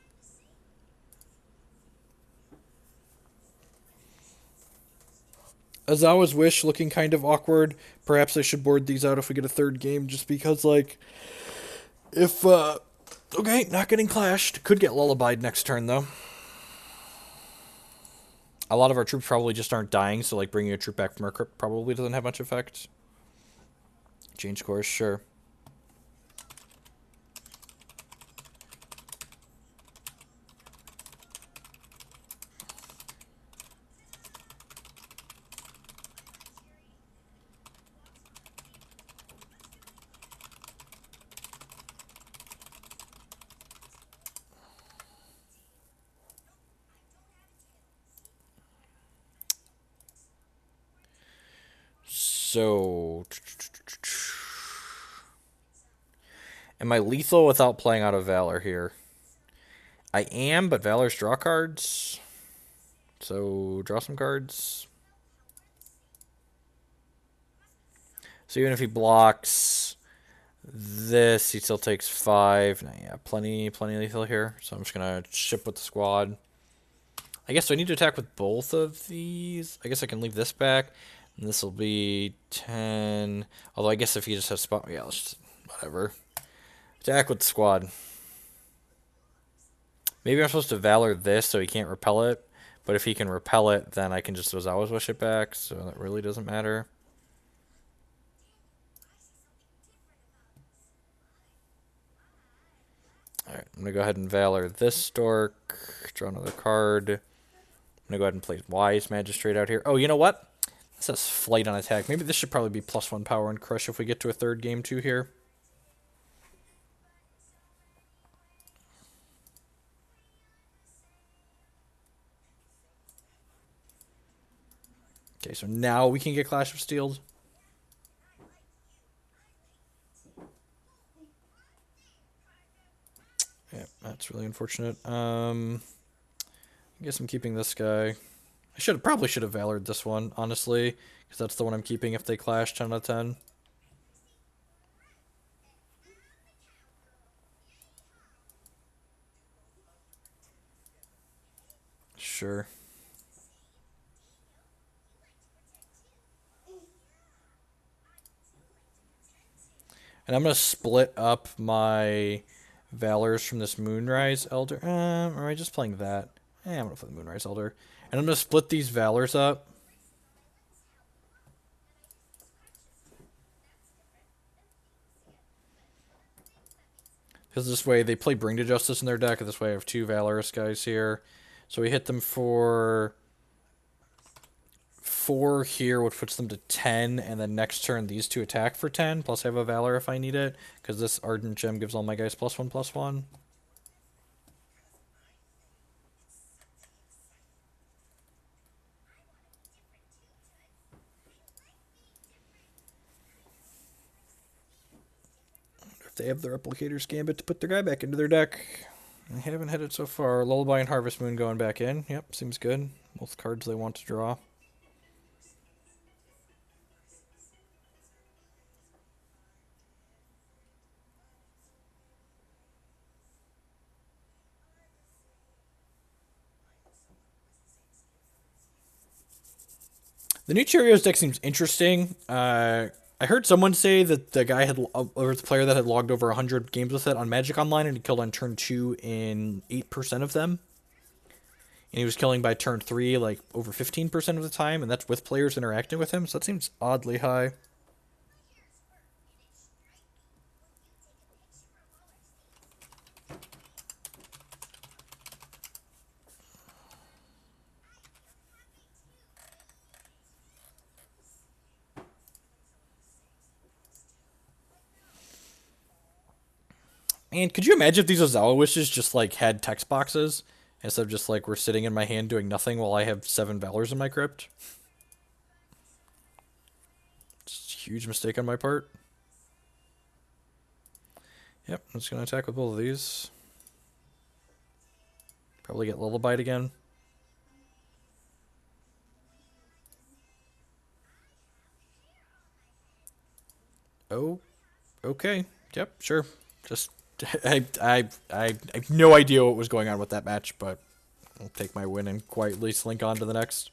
Ozawa's Wish looking kind of awkward. Perhaps I should board these out if we get a third game, just because like if okay, not getting clashed. Could get lullabied next turn though. A lot of our troops probably just aren't dying, so like bringing a troop back from our crypt probably doesn't have much effect. Change course, sure. So, am I lethal without playing out of Valor here? I am, but Valor's draw cards. So, draw some cards. So even if he blocks this, he still takes 5. Nah, yeah, plenty lethal here. So I'm just gonna ship with the squad. I guess do I need to attack with both of these? I guess I can leave this back. And this will be 10. Although I guess if he just has spot, yeah, let's just, whatever. Attack with the squad. Maybe I'm supposed to Valor this so he can't repel it. But if he can repel it, then I can just Ozawa's Wish it back. So that really doesn't matter. Alright, I'm going to go ahead and Valor this Stork. Draw another card. I'm going to go ahead and play Wise Magistrate out here. Oh, you know what? This says Flight on attack. Maybe this should probably be +1 power and crush if we get to a third game too here. Okay, so now we can get Clash of Steels. Yeah, that's really unfortunate. I guess I'm keeping this guy. I probably should have Valored this one, honestly, because that's the one I'm keeping if they clash 10 out of 10. Sure. And I'm going to split up my Valors from this Moonrise Elder. Or am I just playing that? I'm going to play the Moonrise Elder. And I'm going to split these Valors up. Because this way they play Bring to Justice in their deck, and this way I have 2 Valorous guys here. So we hit them for 4 here, which puts them to 10, and then next turn these 2 attack for 10, plus I have a Valor if I need it, because this Ardent gem gives all my guys +1/+1. If they have the Replicator's Gambit to put their guy back into their deck. I haven't hit it so far. Lullaby and Harvest Moon going back in. Yep, seems good. Both cards they want to draw. The new Cheerios deck seems interesting. I heard someone say that the guy had, or the player that had logged over 100 games with it on Magic Online, and he killed on turn 2 in 8% of them. And he was killing by turn 3 like over 15% of the time, and that's with players interacting with him, so that seems oddly high. And could you imagine if these Ozawa wishes just like had text boxes instead of just like we're sitting in my hand doing nothing while I have 7 Valors in my crypt? It's a huge mistake on my part. Yep, I'm just gonna attack with both of these. Probably get Lullabied again. Oh, okay. Yep, sure. Just I have no idea what was going on with that match, but I'll take my win and quietly slink on to the next.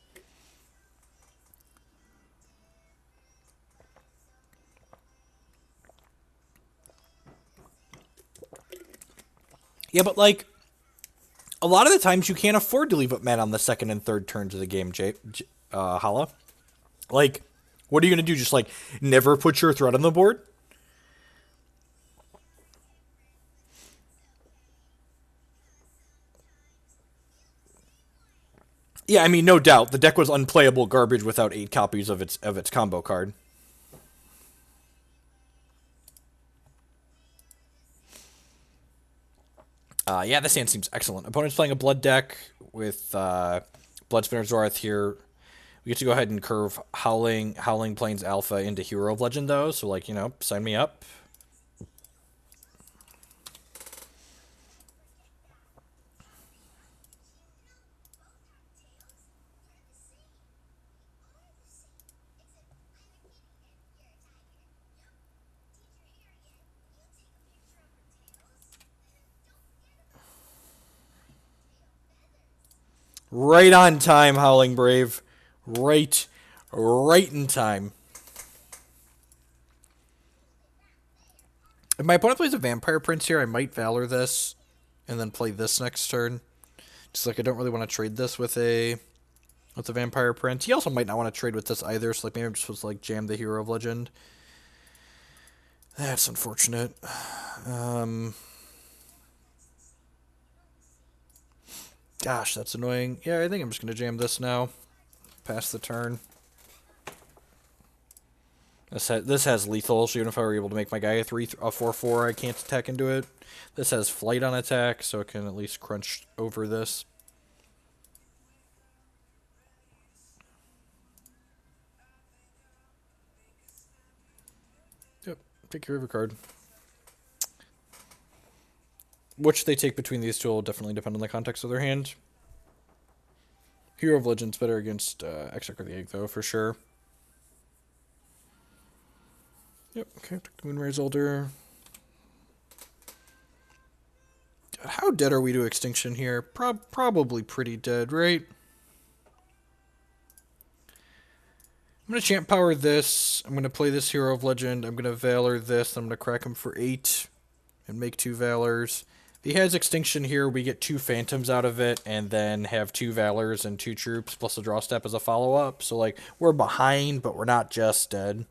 Yeah, but like a lot of the times you can't afford to leave up men on the second and third turns of the game, Hala. Like, what are you gonna do? Just like never put your threat on the board? Yeah, I mean, no doubt the deck was unplayable garbage without 8 copies of its combo card. Yeah, this hand seems excellent. Opponent's playing a blood deck with Blood Spinner Zorath here. We get to go ahead and curve Howling Plains Alpha into Hero of Legend, though. So, like, you know, sign me up. Right on time, Howling Brave. Right in time. If my opponent plays a Vampire Prince here, I might Valor this and then play this next turn. Just like I don't really want to trade this with a Vampire Prince. He also might not want to trade with this either, so like maybe I'm just supposed to like jam the Hero of Legend. That's unfortunate. Gosh, that's annoying. Yeah, I think I'm just going to jam this now. Pass the turn. This has lethal, so even if I were able to make my guy a 4/4, I can't attack into it. This has flight on attack, so it can at least crunch over this. Yep, take care of a card. Which they take between these two will definitely depend on the context of their hand. Hero of Legends better against Exarch of the Egg, though, for sure. Yep, okay, took the Moonrise Elder. How dead are we to Extinction here? Probably pretty dead, right? I'm going to Champ Power this. I'm going to play this Hero of Legend. I'm going to Valor this. I'm going to crack him for 8 and make 2 Valors. If he has Extinction here, we get 2 Phantoms out of it and then have 2 Valors and 2 Troops plus a draw step as a follow-up. So, like, we're behind, but we're not just dead.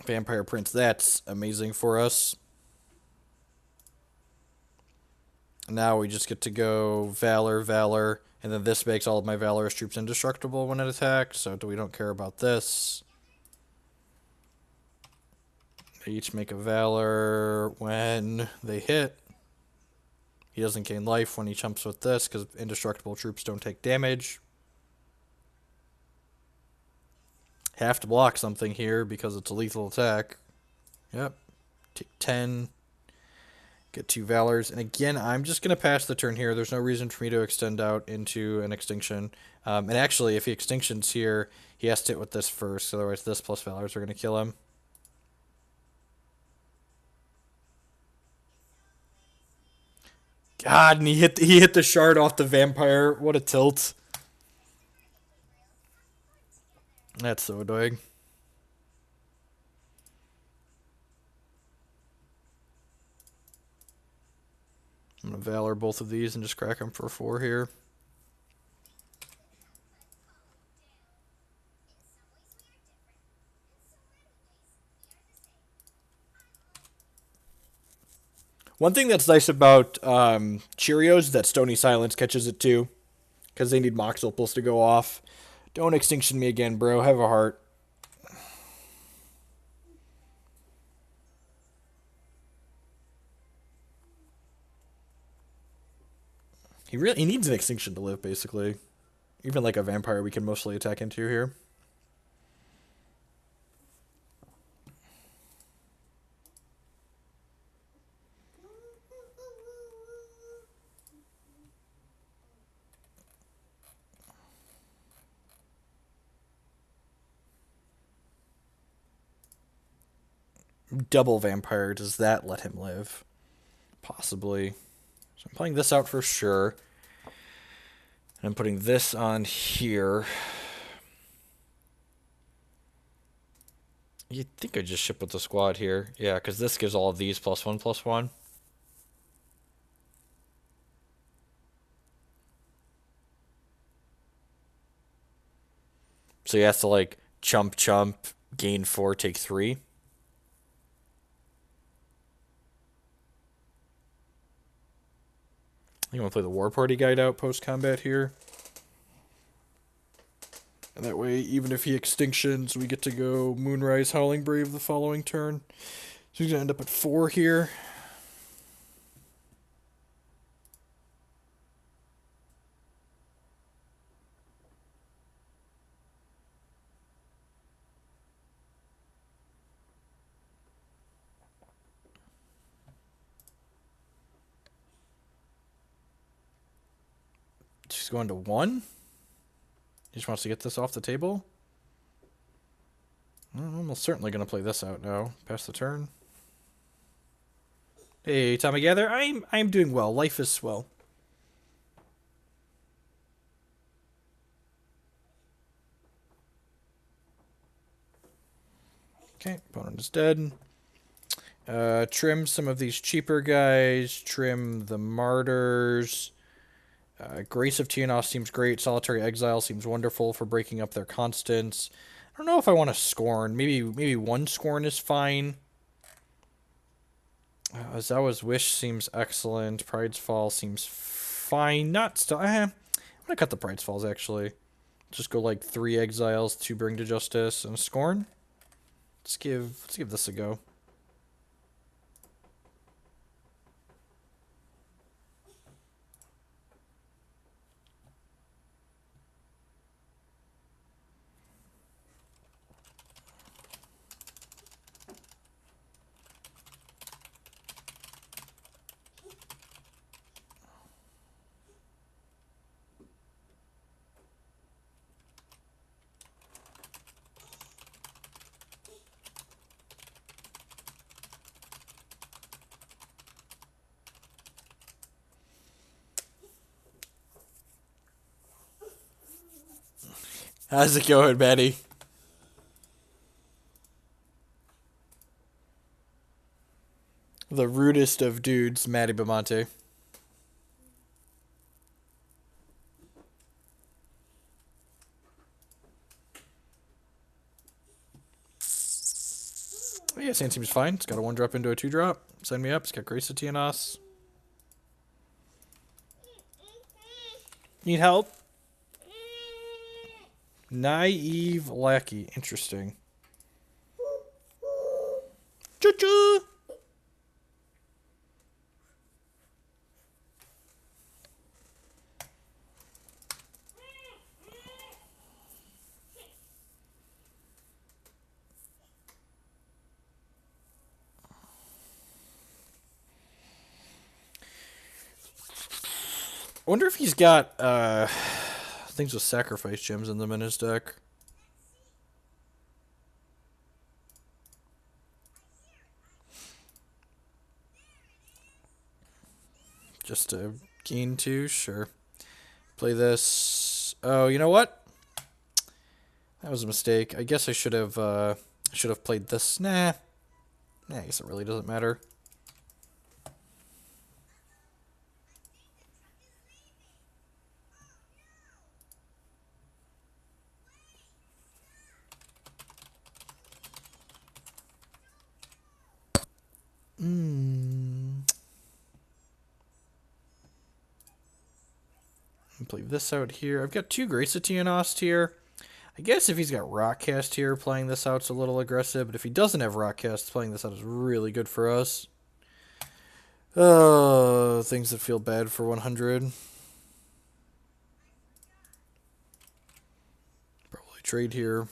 Vampire Prince, that's amazing for us. Now we just get to go Valor, Valor, and then this makes all of my Valorous troops indestructible when it attacks, so we don't care about this. They each make a Valor when they hit. He doesn't gain life when he chumps with this, because indestructible troops don't take damage. Have to block something here because it's a lethal attack. Yep. Take 10. Get 2 Valors. And again, I'm just going to pass the turn here. There's no reason for me to extend out into an Extinction. And actually, if he Extinctions here, he has to hit with this first. Otherwise, this plus Valors are going to kill him. God, and he hit the shard off the Vampire. What a tilt. That's so annoying. I'm going to Valor both of these and just crack them for 4 here. One thing that's nice about Cheerios is that Stony Silence catches it too. Because they need Mox Opals to go off. Don't Extinction me again, bro. Have a heart. He needs an Extinction to live, basically. Even like a Vampire we can mostly attack into here. Double Vampire, does that let him live? Possibly. So I'm playing this out for sure. And I'm putting this on here. You'd think I'd just ship with the squad here. Yeah, because this gives all of these +1/+1. So he has to, like, chump, gain 4, take 3. I'm going to play the Warparty guide out post-combat here. And that way, even if he Extinctions, we get to go Moonrise, Howling Brave the following turn. So he's going to end up at 4 here. She's going to 1. He just wants to get this off the table. I'm almost certainly going to play this out now. Pass the turn. Hey, Tommy Gather. I'm doing well. Life is swell. Okay, opponent is dead. Trim some of these cheaper guys. Trim the Martyrs. Grace of Tiaanost seems great. Solitary Exile seems wonderful for breaking up their constants. I don't know if I want to Scorn. Maybe one Scorn is fine. Ozawa's Wish seems excellent. Pride's Fall seems fine. Not still. I'm gonna cut the Pride's Falls actually. Just go like 3 Exiles, 2 Bring to Justice, and a Scorn. Let's give this a go. How's it going, Maddie? The rudest of dudes, Maddie Bamonte. Oh, yeah, Sand seems fine. It's got a 1-drop into a 2-drop. Sign me up. It's got Grace of Tiaanost. Need help? Naive Lackey. Interesting. Choo-choo! I wonder if he's got things with sacrifice gems in them in his deck. Just to gain 2, sure. Play this. Oh, you know what? That was a mistake. I guess I should have played this. Nah, I guess it really doesn't matter. Play this out here. I've got 2 Grace of Tiaanost here. I guess if he's got Rockcast here, playing this out's a little aggressive, but if he doesn't have Rockcast, playing this out is really good for us. Oh, things that feel bad for 100. Probably trade here.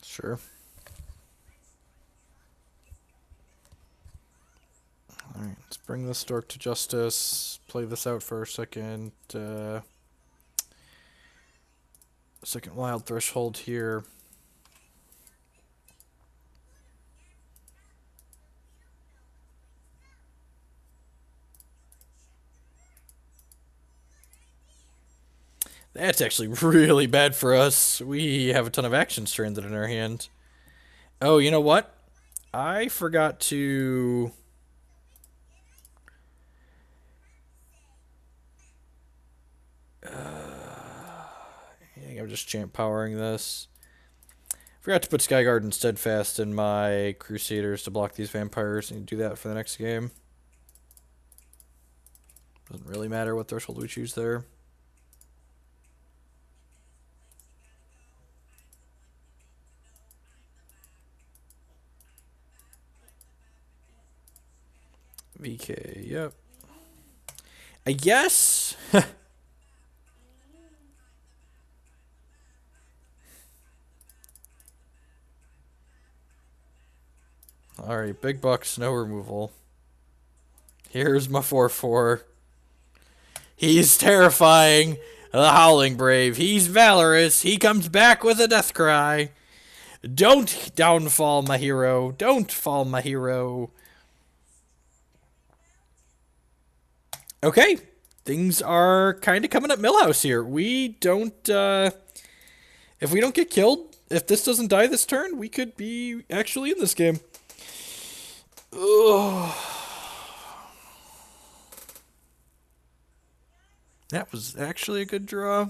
Sure. Alright, let's bring this Stork to Justice. Play this out for a second. Second Wild Threshold here. That's actually really bad for us. We have a ton of action stranded in our hand. Oh, you know what? I forgot to... I think I'm just champ powering this. Forgot to put Skyguard and Steadfast in my Crusaders to block these vampires. I need to do that for the next game. Doesn't really matter what threshold we choose there. VK, yep. I guess... Alright, big buck snow removal. Here's my 4/4. He's terrifying. The Howling Brave. He's valorous. He comes back with a death cry. Don't downfall my hero. Don't fall my hero. Okay. Things are kind of coming up Millhouse here. We don't If we don't get killed, if this doesn't die this turn, we could be actually in this game. Ugh. That was actually a good draw.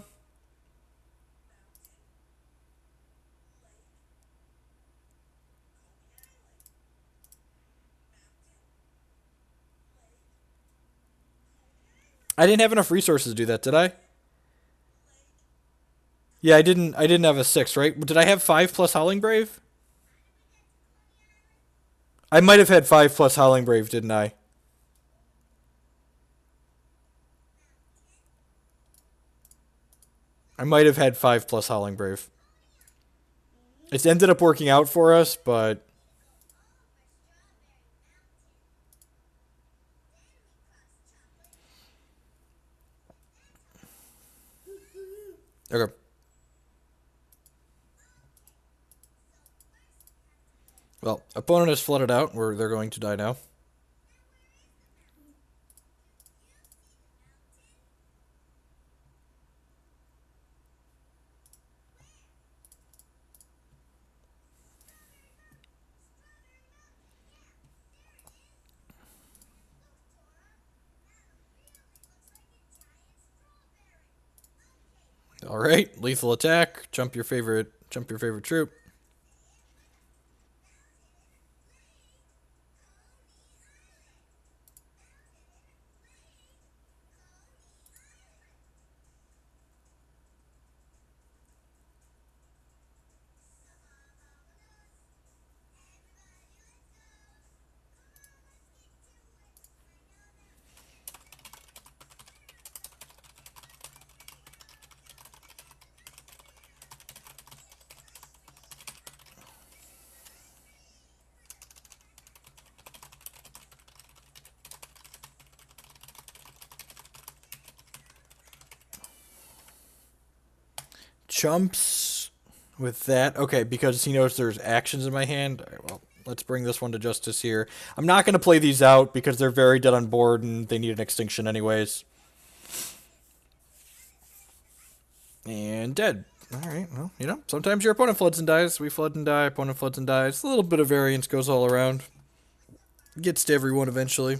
I didn't have enough resources to do that, did I? Yeah, I didn't. I didn't have a 6, right? Did I have 5 plus Howling Brave? I might have had 5 plus Howling Brave, didn't I? I might have had 5 plus Howling Brave. It's ended up working out for us, but okay. Well, opponent has flooded out. Where they're going to die now. All right, lethal attack. Jump your favorite. Jump your favorite troop. Chumps with that. Okay, because he knows there's actions in my hand. All right, well, let's bring this one to justice here. I'm not going to play these out because they're very dead on board and they need an extinction anyways. And dead. All right, well, you know, sometimes your opponent floods and dies. We flood and die, opponent floods and dies. A little bit of variance goes all around. Gets to everyone eventually.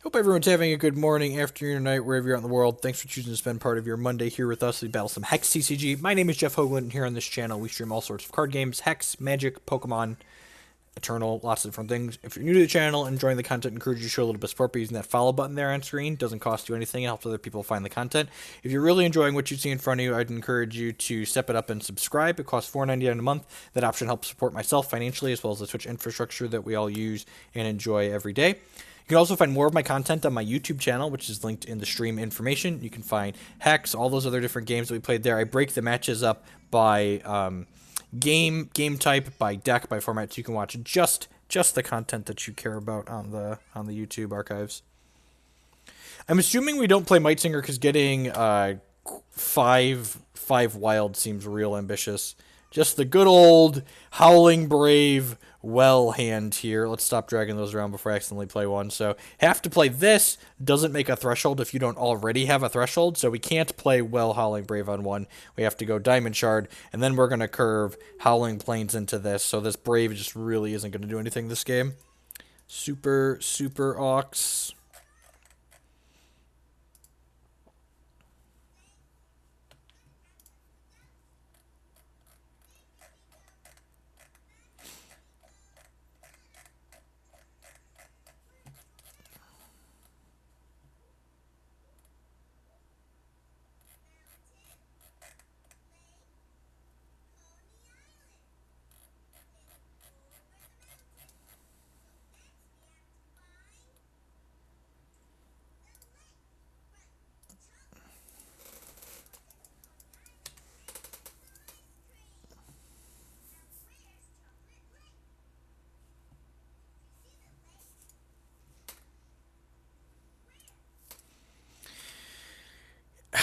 Hope everyone's having a good morning, afternoon, or night, wherever you're out in the world. Thanks for choosing to spend part of your Monday here with us. We battle some Hex TCG. My name is Jeff Hoagland, and here on this channel we stream all sorts of card games, Hex, Magic, Pokemon, Eternal, lots of different things. If you're new to the channel, enjoying the content, encourage you to show a little bit of support by using that follow button there on screen. Doesn't cost you anything. It helps other people find the content. If you're really enjoying what you see in front of you, I'd encourage you to step it up and subscribe. It costs $4.99 a month. That option helps support myself financially as well as the Twitch infrastructure that we all use and enjoy every day. You can also find more of my content on my YouTube channel, which is linked in the stream information. You can find Hex, all those other different games that we played there. I break the matches up by game type, by deck, by format, so you can watch just the content that you care about on the YouTube archives. I'm assuming we don't play Might Singer because getting five wild seems real ambitious. Just the good old Howling Brave well hand here. Let's stop dragging those around before I accidentally play one. So have to play this. Doesn't make a threshold if you don't already have a threshold. So we can't play well Howling Brave on one. We have to go Diamond Shard. And then we're going to curve Howling Plains into this. So this Brave just really isn't going to do anything this game. Super Ox.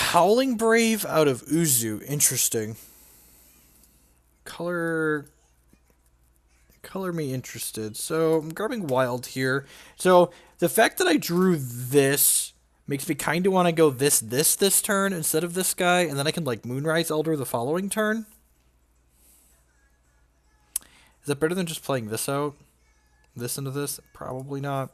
Howling Brave out of Uzu. Interesting. Color me interested. So I'm grabbing Wild here. So the fact that I drew this makes me kind of want to go this turn instead of this guy, and then I can like Moonrise Elder the following turn. Is that better than just playing this out? This into this? Probably not.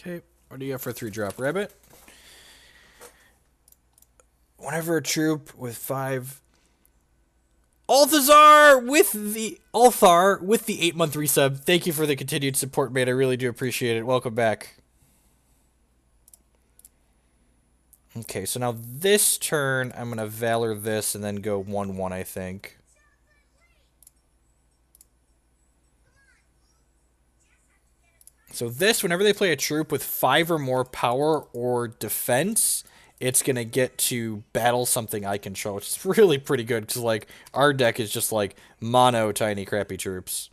Okay, what do you have for a 3-drop? Rabbit? Whenever a troop with 5... Althar with the 8-month resub. Thank you for the continued support, mate. I really do appreciate it. Welcome back. Okay, so now this turn, I'm going to Valor this and then go 1-1, I think. So this, whenever they play a troop with 5 or more power or defense, it's going to get to battle something I control, which is really pretty good, because, like, our deck is just, like, mono tiny crappy troops.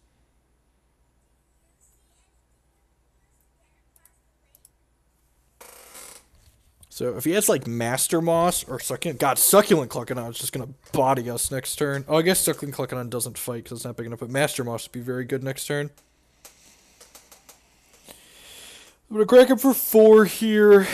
So if he has, like, Master Moss or Succulent... God, Succulent Cluckanon is just going to body us next turn. Oh, I guess Succulent Cluckanon doesn't fight because it's not big enough, but Master Moss would be very good next turn. I'm going to crack him for 4 here.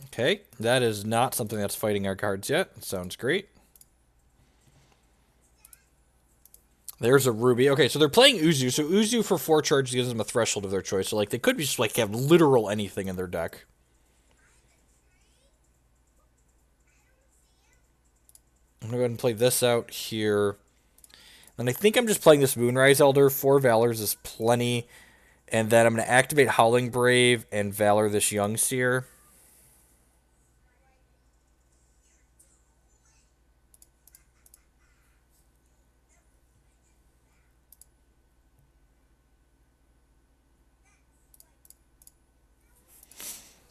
Okay, that is not something that's fighting our cards yet. Sounds great. There's a Ruby. Okay, so they're playing Uzu. So Uzu for 4 charges gives them a threshold of their choice. So, like, they could just, like, have literal anything in their deck. I'm going to go ahead and play this out here. And I think I'm just playing this Moonrise Elder. 4 Valors is plenty. And then I'm going to activate Howling Brave and Valor this Young Seer.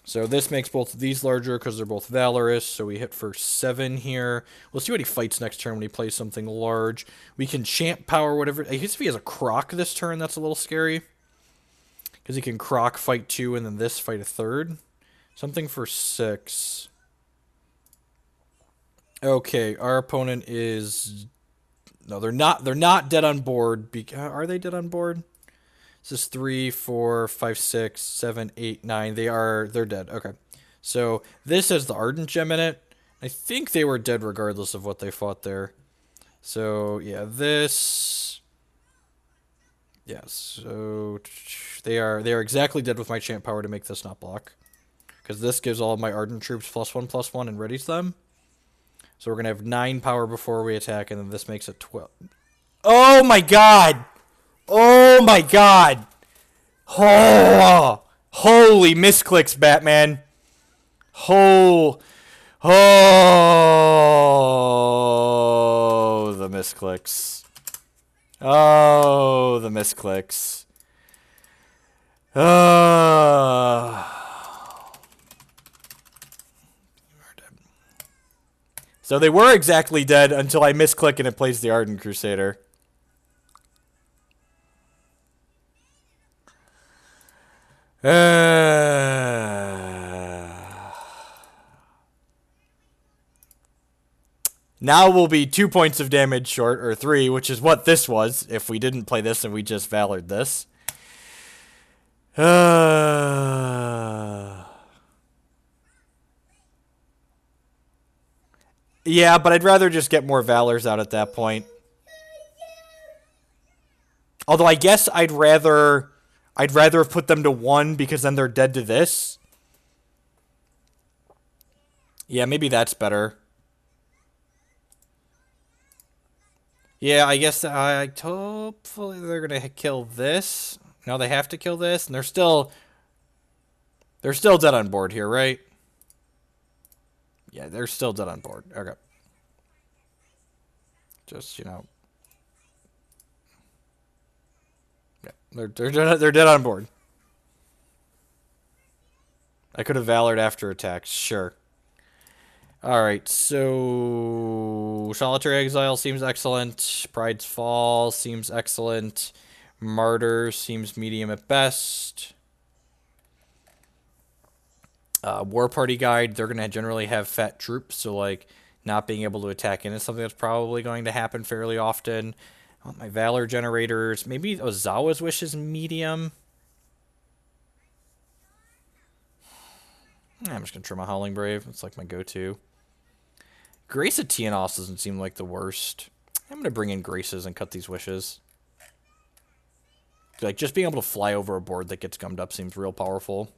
So this makes both of these larger because they're both Valorous. So we hit for 7 here. We'll see what he fights next turn when he plays something large. We can Champ Power, whatever. I guess if he has a Croc this turn, that's a little scary. Because he can Croc fight 2 and then this fight a 3rd. Something for 6. Okay, our opponent is... No, they're not dead on board. Are they dead on board? This is 3, 4, 5, 6, 7, 8, 9. They're dead. Okay. So this has the Ardent gem in it. I think they were dead regardless of what they fought there. So yeah, this. Yeah, so they are exactly dead with my champ power to make this not block. Because this gives all of my Ardent troops +1/+1 and readies them. So we're gonna have 9 power before we attack, and then this makes it 12. Oh my god! Oh my god! Oh, holy misclicks, Batman! Oh, the misclicks! Oh, the misclicks! So they were exactly dead until I misclick and it plays the Ardent Crusader. Now we'll be 2 points of damage short, or 3, which is what this was, if we didn't play this and we just Valored this. Yeah, but I'd rather just get more Valors out at that point. Although I guess I'd rather have put them to 1 because then they're dead to this. Yeah, maybe that's better. Yeah, I guess hopefully they're going to kill this. Now they have to kill this, and they're still dead on board here, right? Yeah, they're still dead on board. Okay. Just, you know. Yeah, they're dead on board. I could have Valored after attacks, sure. Alright, so Solitary Exile seems excellent. Pride's Fall seems excellent. Martyr seems medium at best. Warparty Guide, they're going to generally have fat troops, so like not being able to attack in is something that's probably going to happen fairly often. I want my Valor generators. Maybe Ozawa's Wish is medium. I'm just going to trim a Howling Brave. It's like my go-to. Grace of Tiaanost doesn't seem like the worst. I'm going to bring in Graces and cut these wishes. Like, just being able to fly over a board that gets gummed up seems real powerful.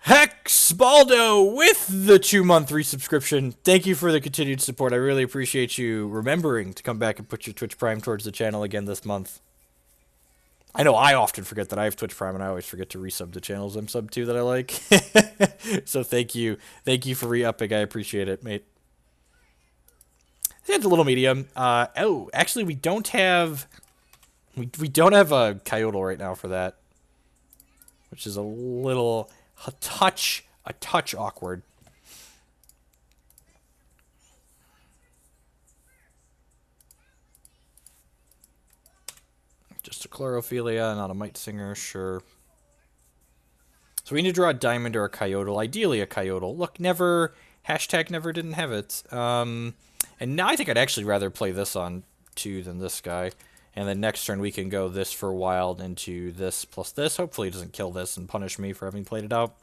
Hex Baldo with the 2-month resubscription. Thank you for the continued support. I really appreciate you remembering to come back and put your Twitch Prime towards the channel again this month. I know I often forget that I have Twitch Prime, and I always forget to resub the channels I'm sub to that I like. So thank you. Thank you for re-upping. I appreciate it, mate. It's a little medium. Oh, actually, we don't have... We don't have a Coyote right now for that. Which is a little... A touch awkward. Just a Chlorophilia, not a Might Singer, sure. So we need to draw a Diamond or a Coyote. Ideally a Coyote. Look, never... Hashtag never didn't have it. And now I think I'd actually rather play this on 2 than this guy. And then next turn we can go this for wild into this plus this. Hopefully it doesn't kill this and punish me for having played it out.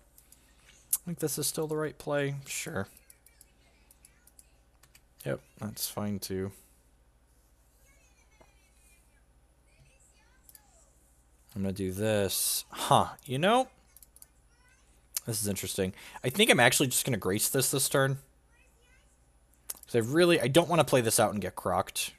I think this is still the right play. Sure. Yep, that's fine too. I'm going to do this. Huh, you know? This is interesting. I think I'm actually just going to Grace this turn. Because I don't want to play this out and get crocked.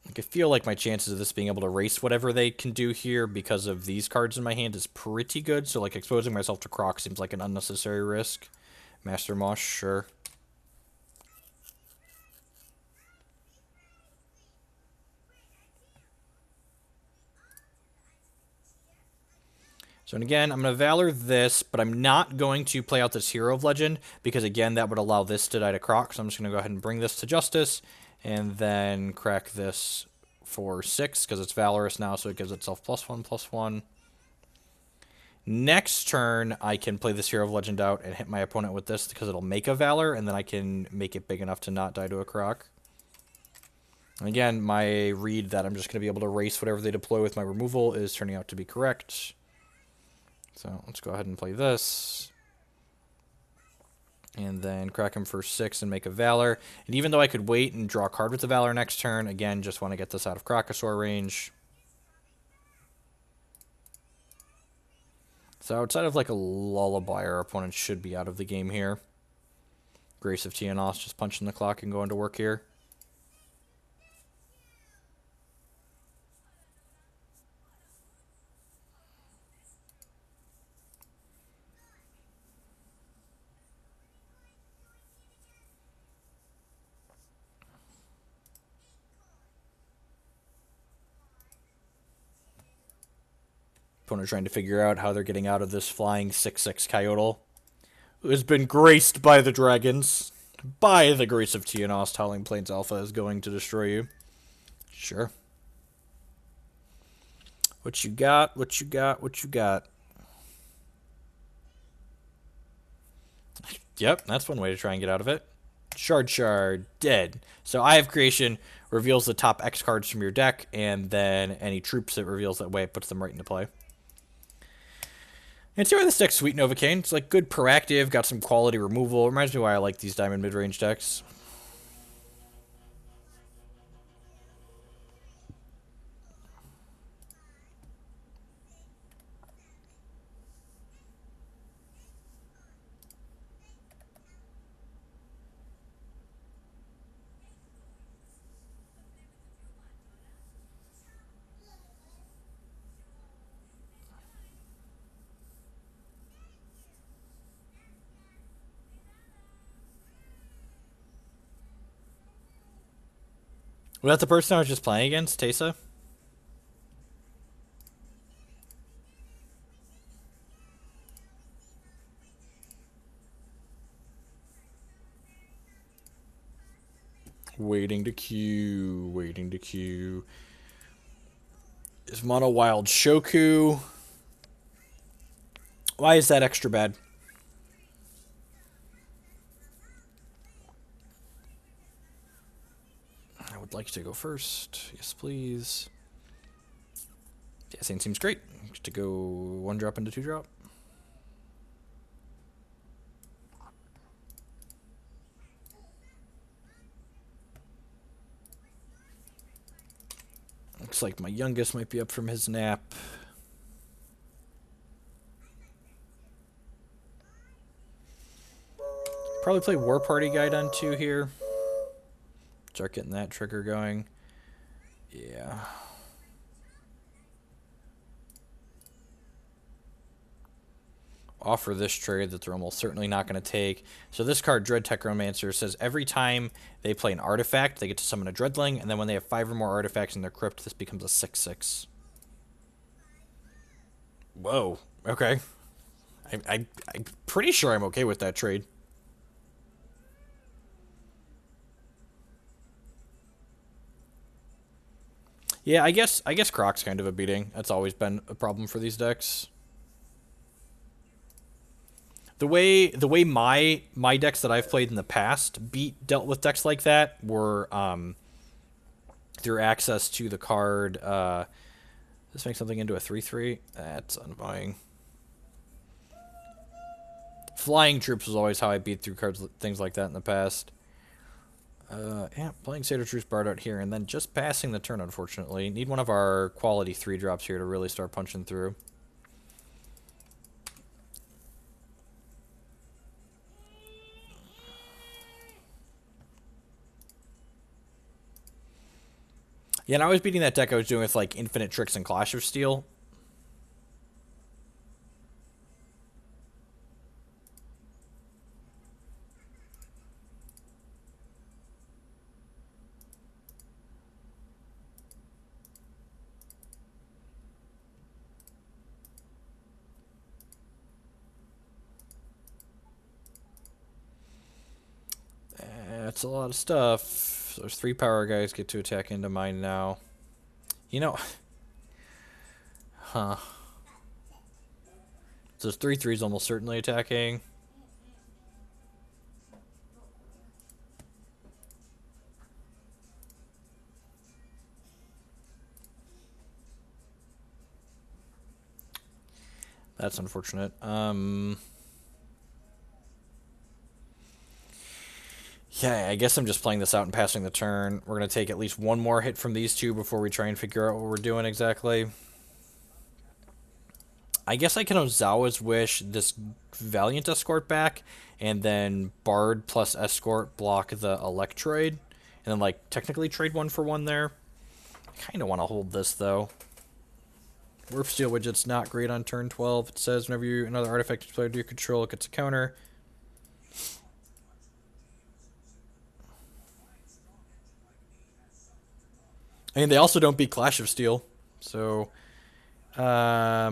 Like, I feel like my chances of this being able to race whatever they can do here because of these cards in my hand is pretty good. So, like, exposing myself to croc seems like an unnecessary risk. Master Mosh, sure. So, and again, I'm going to Valor this, but I'm not going to play out this Hero of Legend, because, again, that would allow this to die to Croc, so I'm just going to go ahead and bring this to Justice, and then crack this for 6, because it's Valorous now, so it gives itself +1/+1. Next turn, I can play this Hero of Legend out and hit my opponent with this, because it'll make a Valor, and then I can make it big enough to not die to a Croc. And again, my read that I'm just going to be able to race whatever they deploy with my removal is turning out to be correct. So let's go ahead and play this. And then crack him for 6 and make a Valor. And even though I could wait and draw a card with the Valor next turn, again, just want to get this out of Carnasaurus range. So outside of like a Lullaby, our opponent should be out of the game here. Grace of Tiaanost just punching the clock and going to work here. Opponent trying to figure out how they're getting out of this flying 6/6 Coyote, who has been graced by the dragons. By the Grace of Tiaanost, Howling Plains Alpha is going to destroy you. Sure. What you got? What you got? What you got? Yep, that's one way to try and get out of it. Shard, dead. So Eye of Creation reveals the top X cards from your deck, and then any troops it reveals that way, it puts them right into play. And see why this deck's sweet, Novocaine. It's like good proactive, got some quality removal. Reminds me why I like these diamond mid-range decks. Was that the person I was just playing against, Tesa? Waiting to queue. Waiting to queue. Is Mono Wild Shoku? Why is that extra bad? I would like to go first. Yes, please. Yeah, Saint seems great. Just to go 1 drop into 2 drop. Looks like my youngest might be up from his nap. Probably play Warparty Guide on 2 here. Start getting that trigger going. Yeah. Offer this trade that they're almost certainly not going to take. So this card, Dread Technomancer, says every time they play an artifact, they get to summon a Dreadling, and then when they have 5 or more artifacts in their crypt, this becomes a 6/6. Whoa. Okay. I'm pretty sure I'm okay with that trade. Yeah, I guess Croc's kind of a beating. That's always been a problem for these decks. The way my decks that I've played in the past dealt with decks like that were through access to the card. This makes something into a 3/3. That's annoying. Flying Troops was always how I beat through cards, things like that in the past. Yeah, playing Satyr Truce Bard out here, and then just passing the turn, unfortunately. Need one of our quality 3-drops here to really start punching through. Yeah, and I was beating that deck I was doing with, like, Infinite Tricks and Clash of Steel. That's a lot of stuff. Those 3 power guys get to attack into mine now. You know... Huh. So those 3/3's almost certainly attacking. That's unfortunate. Yeah, I guess I'm just playing this out and passing the turn. We're going to take at least 1 more hit from these 2 before we try and figure out what we're doing exactly. I guess I can Ozawa's Wish this Valiant Escort back, and then Bard plus Escort block the Electroid, and then, like, technically trade 1 for 1 there. I kind of want to hold this, though. Warp Steel Widget's not great on turn 12. It says whenever another artifact is played to your control, it gets a counter. And they also don't beat Clash of Steel. So, I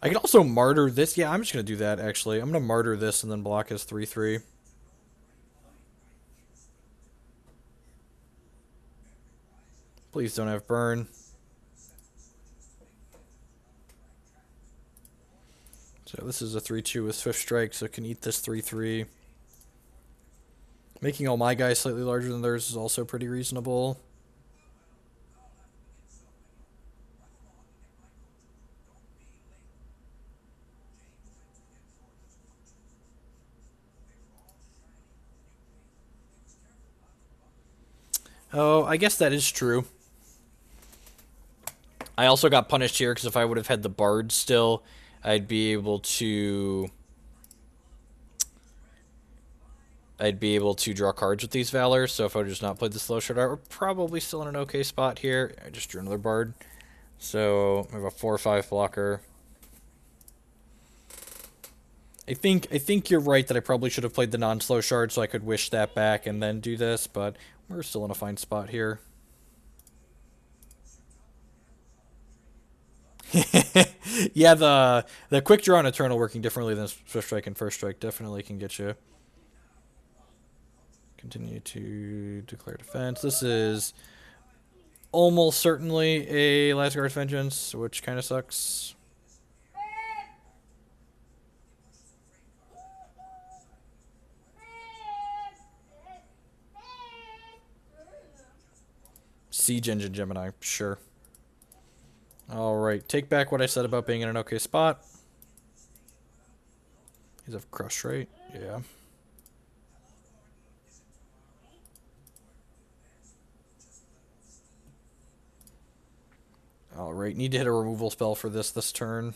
could also Martyr this. Yeah, I'm just going to do that, actually. I'm going to Martyr this and then block his 3/3. Please don't have burn. So this is a 3/2 with Swift Strike, so it can eat this 3/3. Making all my guys slightly larger than theirs is also pretty reasonable. Oh, I guess that is true. I also got punished here because if I would have had the Bard still, I'd be able to draw cards with these Valors. So if I would just not played the Slow Shard Art, we're probably still in an okay spot here. I just drew another Bard. So I have a 4/5 blocker. I think you're right that I probably should have played the non-slow shard so I could wish that back and then do this, but we're still in a fine spot here. Yeah, the quick draw and Eternal working differently than Swift Strike and First Strike definitely can get you. Continue to declare defense. This is almost certainly a Last Guard's Vengeance, which kind of sucks. Siege Engine Gemini, sure. Alright, take back what I said about being in an okay spot. He's a crush, right? Yeah. Alright, need to hit a removal spell for this turn.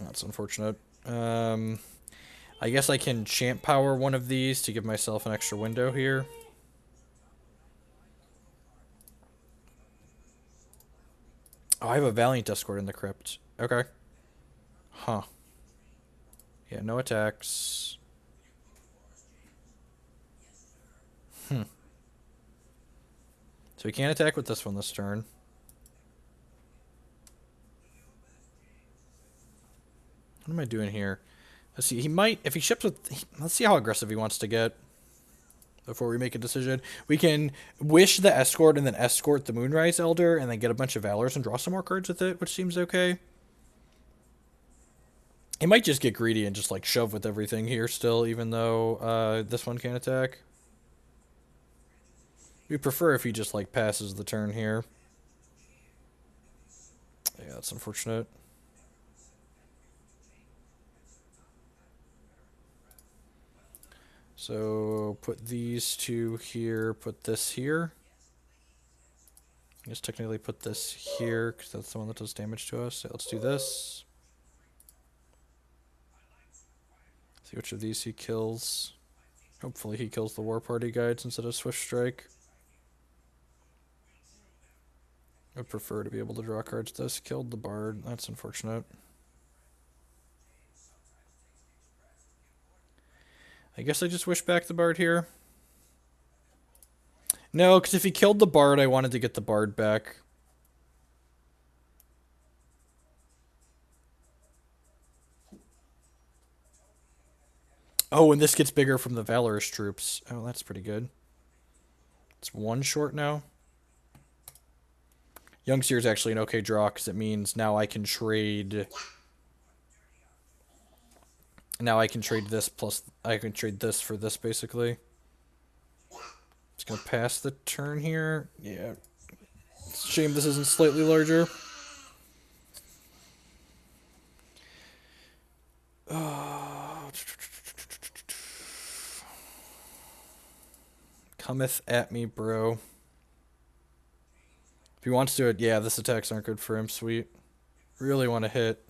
That's unfortunate. I guess I can Champ Power one of these to give myself an extra window here. Oh, I have a Valiant Escort in the crypt. Okay. Huh. Yeah, no attacks. So he can't attack with this one this turn. What am I doing here? Let's see. He might, if he ships with, let's see how aggressive he wants to get before we make a decision. We can wish the Escort and then escort the Moonrise Elder and then get a bunch of Valors and draw some more cards with it, which seems okay. He might just get greedy and just like shove with everything here still, even though this one can't attack. We prefer if he just like passes the turn here. Yeah, that's unfortunate. So put these two here, put this here. I guess technically put this here because that's the one that does damage to us. So let's do this. See which of these he kills. Hopefully he kills the Warparty guides instead of Swift Strike. I'd prefer to be able to draw cards. This killed the Bard. That's unfortunate. I guess I just wish back the Bard here. No, because if he killed the Bard, I wanted to get the Bard back. Oh, and this gets bigger from the Valorous troops. Oh, that's pretty good. It's one short now. Young Seer is actually an okay draw because it means now I can trade... Now I can trade this plus... I can trade this for this, basically. Just gonna pass the turn here. Yeah. It's a shame this isn't slightly larger. Cometh at me, bro. If he wants to, yeah, this attacks aren't good for him. Sweet. Really want to hit.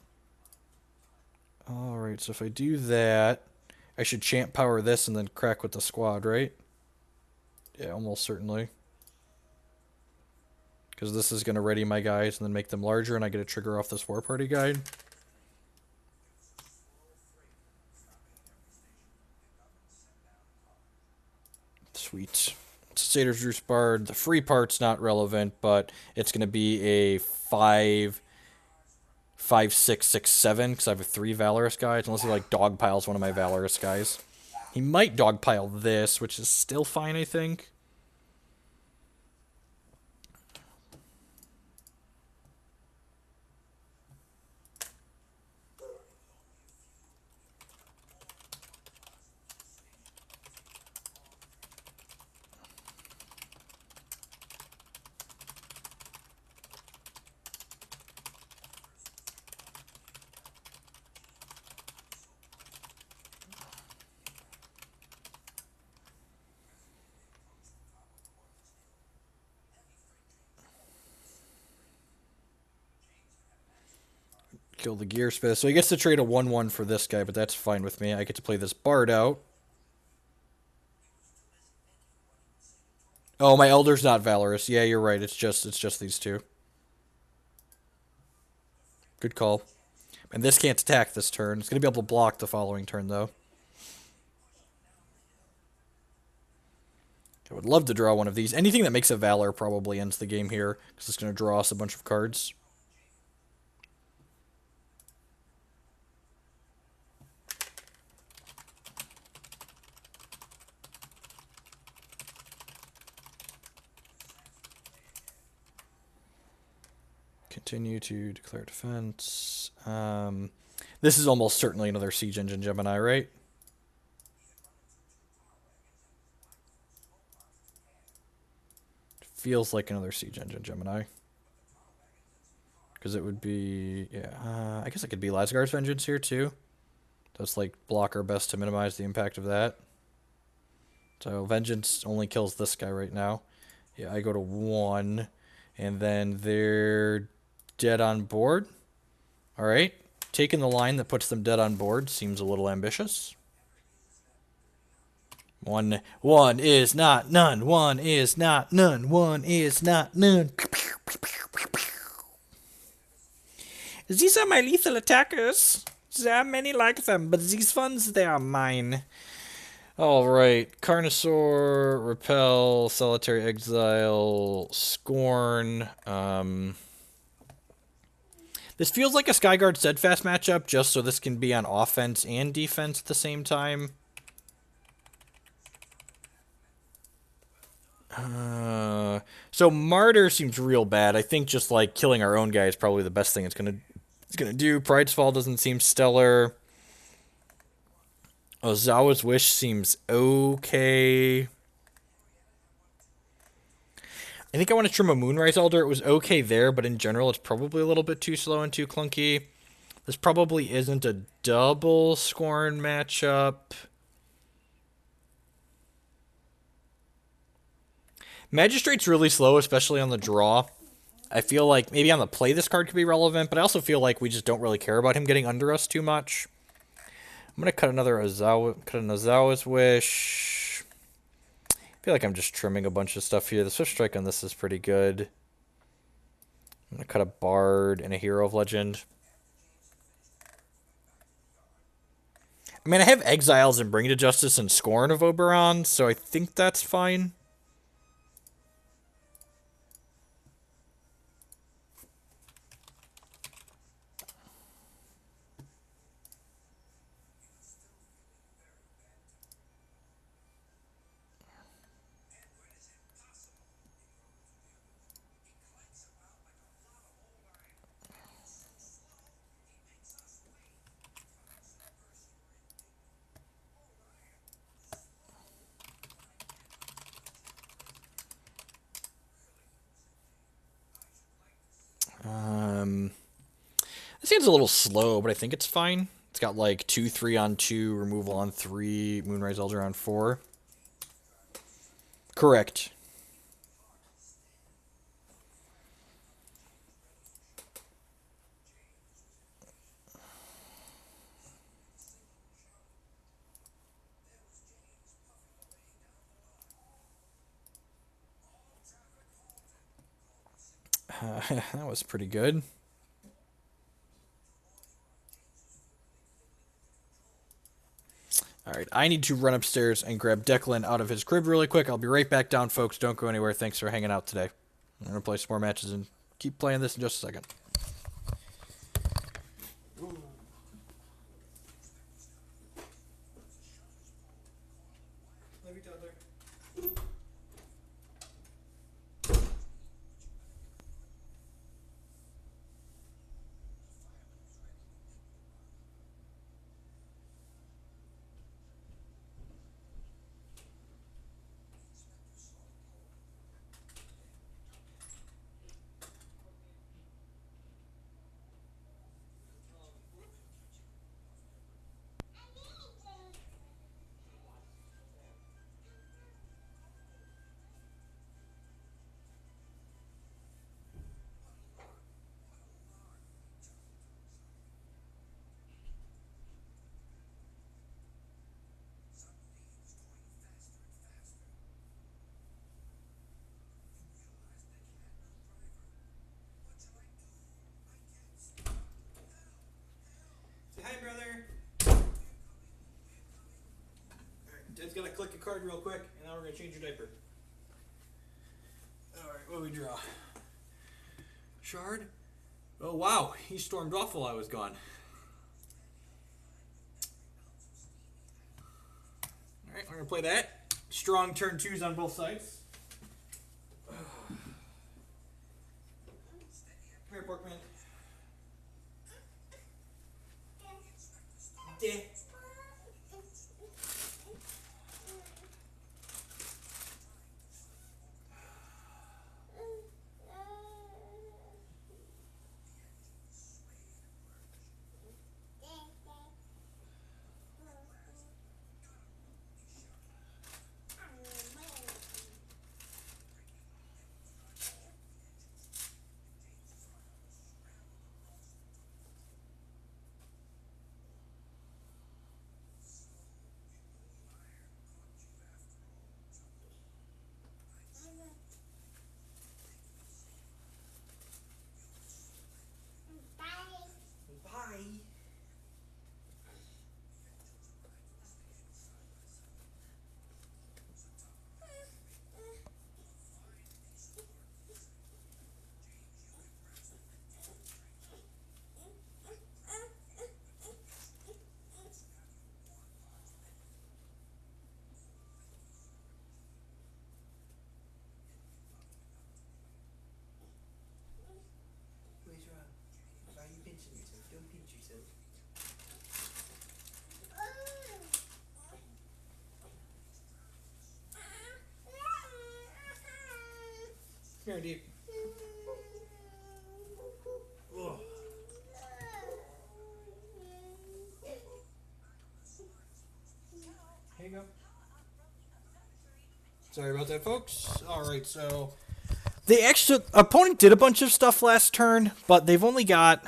Alright, so if I do that, I should Champ Power this and then crack with the squad, right? Yeah, almost certainly. Because this is going to ready my guys and then make them larger, and I get a trigger off this Warparty guide. Sweet. Satyr's Roost Bard. The free part's not relevant, but it's going to be a 5, 6, 6, 7, because I have 3 Valorous guys, unless he like dogpiles one of my Valorous guys. He might dogpile this, which is still fine, I think. Kill the Gear Smith. So he gets to trade a 1/1 for this guy, but that's fine with me. I get to play this Bard out. Oh, my Elder's not Valorous. Yeah, you're right. It's just these two. Good call. And this can't attack this turn. It's going to be able to block the following turn, though. I would love to draw one of these. Anything that makes a Valor probably ends the game here, because it's going to draw us a bunch of cards. Continue to declare defense. This is almost certainly another Siege Engine Gemini, right? Feels like another Siege Engine Gemini. Because it would be... Yeah, I guess it could be Lasgar's Vengeance here, too. Does, like, block our best to minimize the impact of that. So, Vengeance only kills this guy right now. Yeah, I go to 1. And then they're dead on board. Alright. Taking the line that puts them dead on board seems a little ambitious. One is not none. One is not none. One is not none. These are my lethal attackers. There are many like them, but these ones, they are mine. Alright. Carnasaurus, Repel, Solitary Exile, Scorn. This feels like a Skyguard Steadfast matchup, just so this can be on offense and defense at the same time. So Martyr seems real bad. I think just like killing our own guy is probably the best thing it's gonna do. Pride's Fall doesn't seem stellar. Ozawa's Wish seems okay. I think I want to trim a Moonrise Elder. It was okay there, but in general it's probably a little bit too slow and too clunky. This probably isn't a double Scorn matchup. Magistrate's really slow, especially on the draw. I feel like maybe on the play this card could be relevant, but I also feel like we just don't really care about him getting under us too much. I'm going to cut another Ozawa, cut an Ozawa's Wish. I feel like I'm just trimming a bunch of stuff here. The Swift Strike on this is pretty good. I'm going to cut a Bard and a Hero of Legend. I mean, I have Exiles and Bring to Justice and Scorn of Oberon, so I think that's fine. This hand's a little slow, but I think it's fine. It's got like 2/3 on 2, removal on 3, Moonrise Elder on 4. Correct. That was pretty good. Alright, I need to run upstairs and grab Declan out of his crib really quick. I'll be right back down, folks. Don't go anywhere. Thanks for hanging out today. I'm going to play some more matches and keep playing this in just a second. Just gotta click a card real quick, and now we're gonna change your diaper. Alright, what do we draw? Shard? Oh wow, he stormed off while I was gone. Alright, we're gonna play that. Strong turn 2s on both sides. Come here, Porkman. Yeah. Here, deep. Ugh. Here you go. Sorry about that, folks. Alright, so the opponent did a bunch of stuff last turn, but they've only got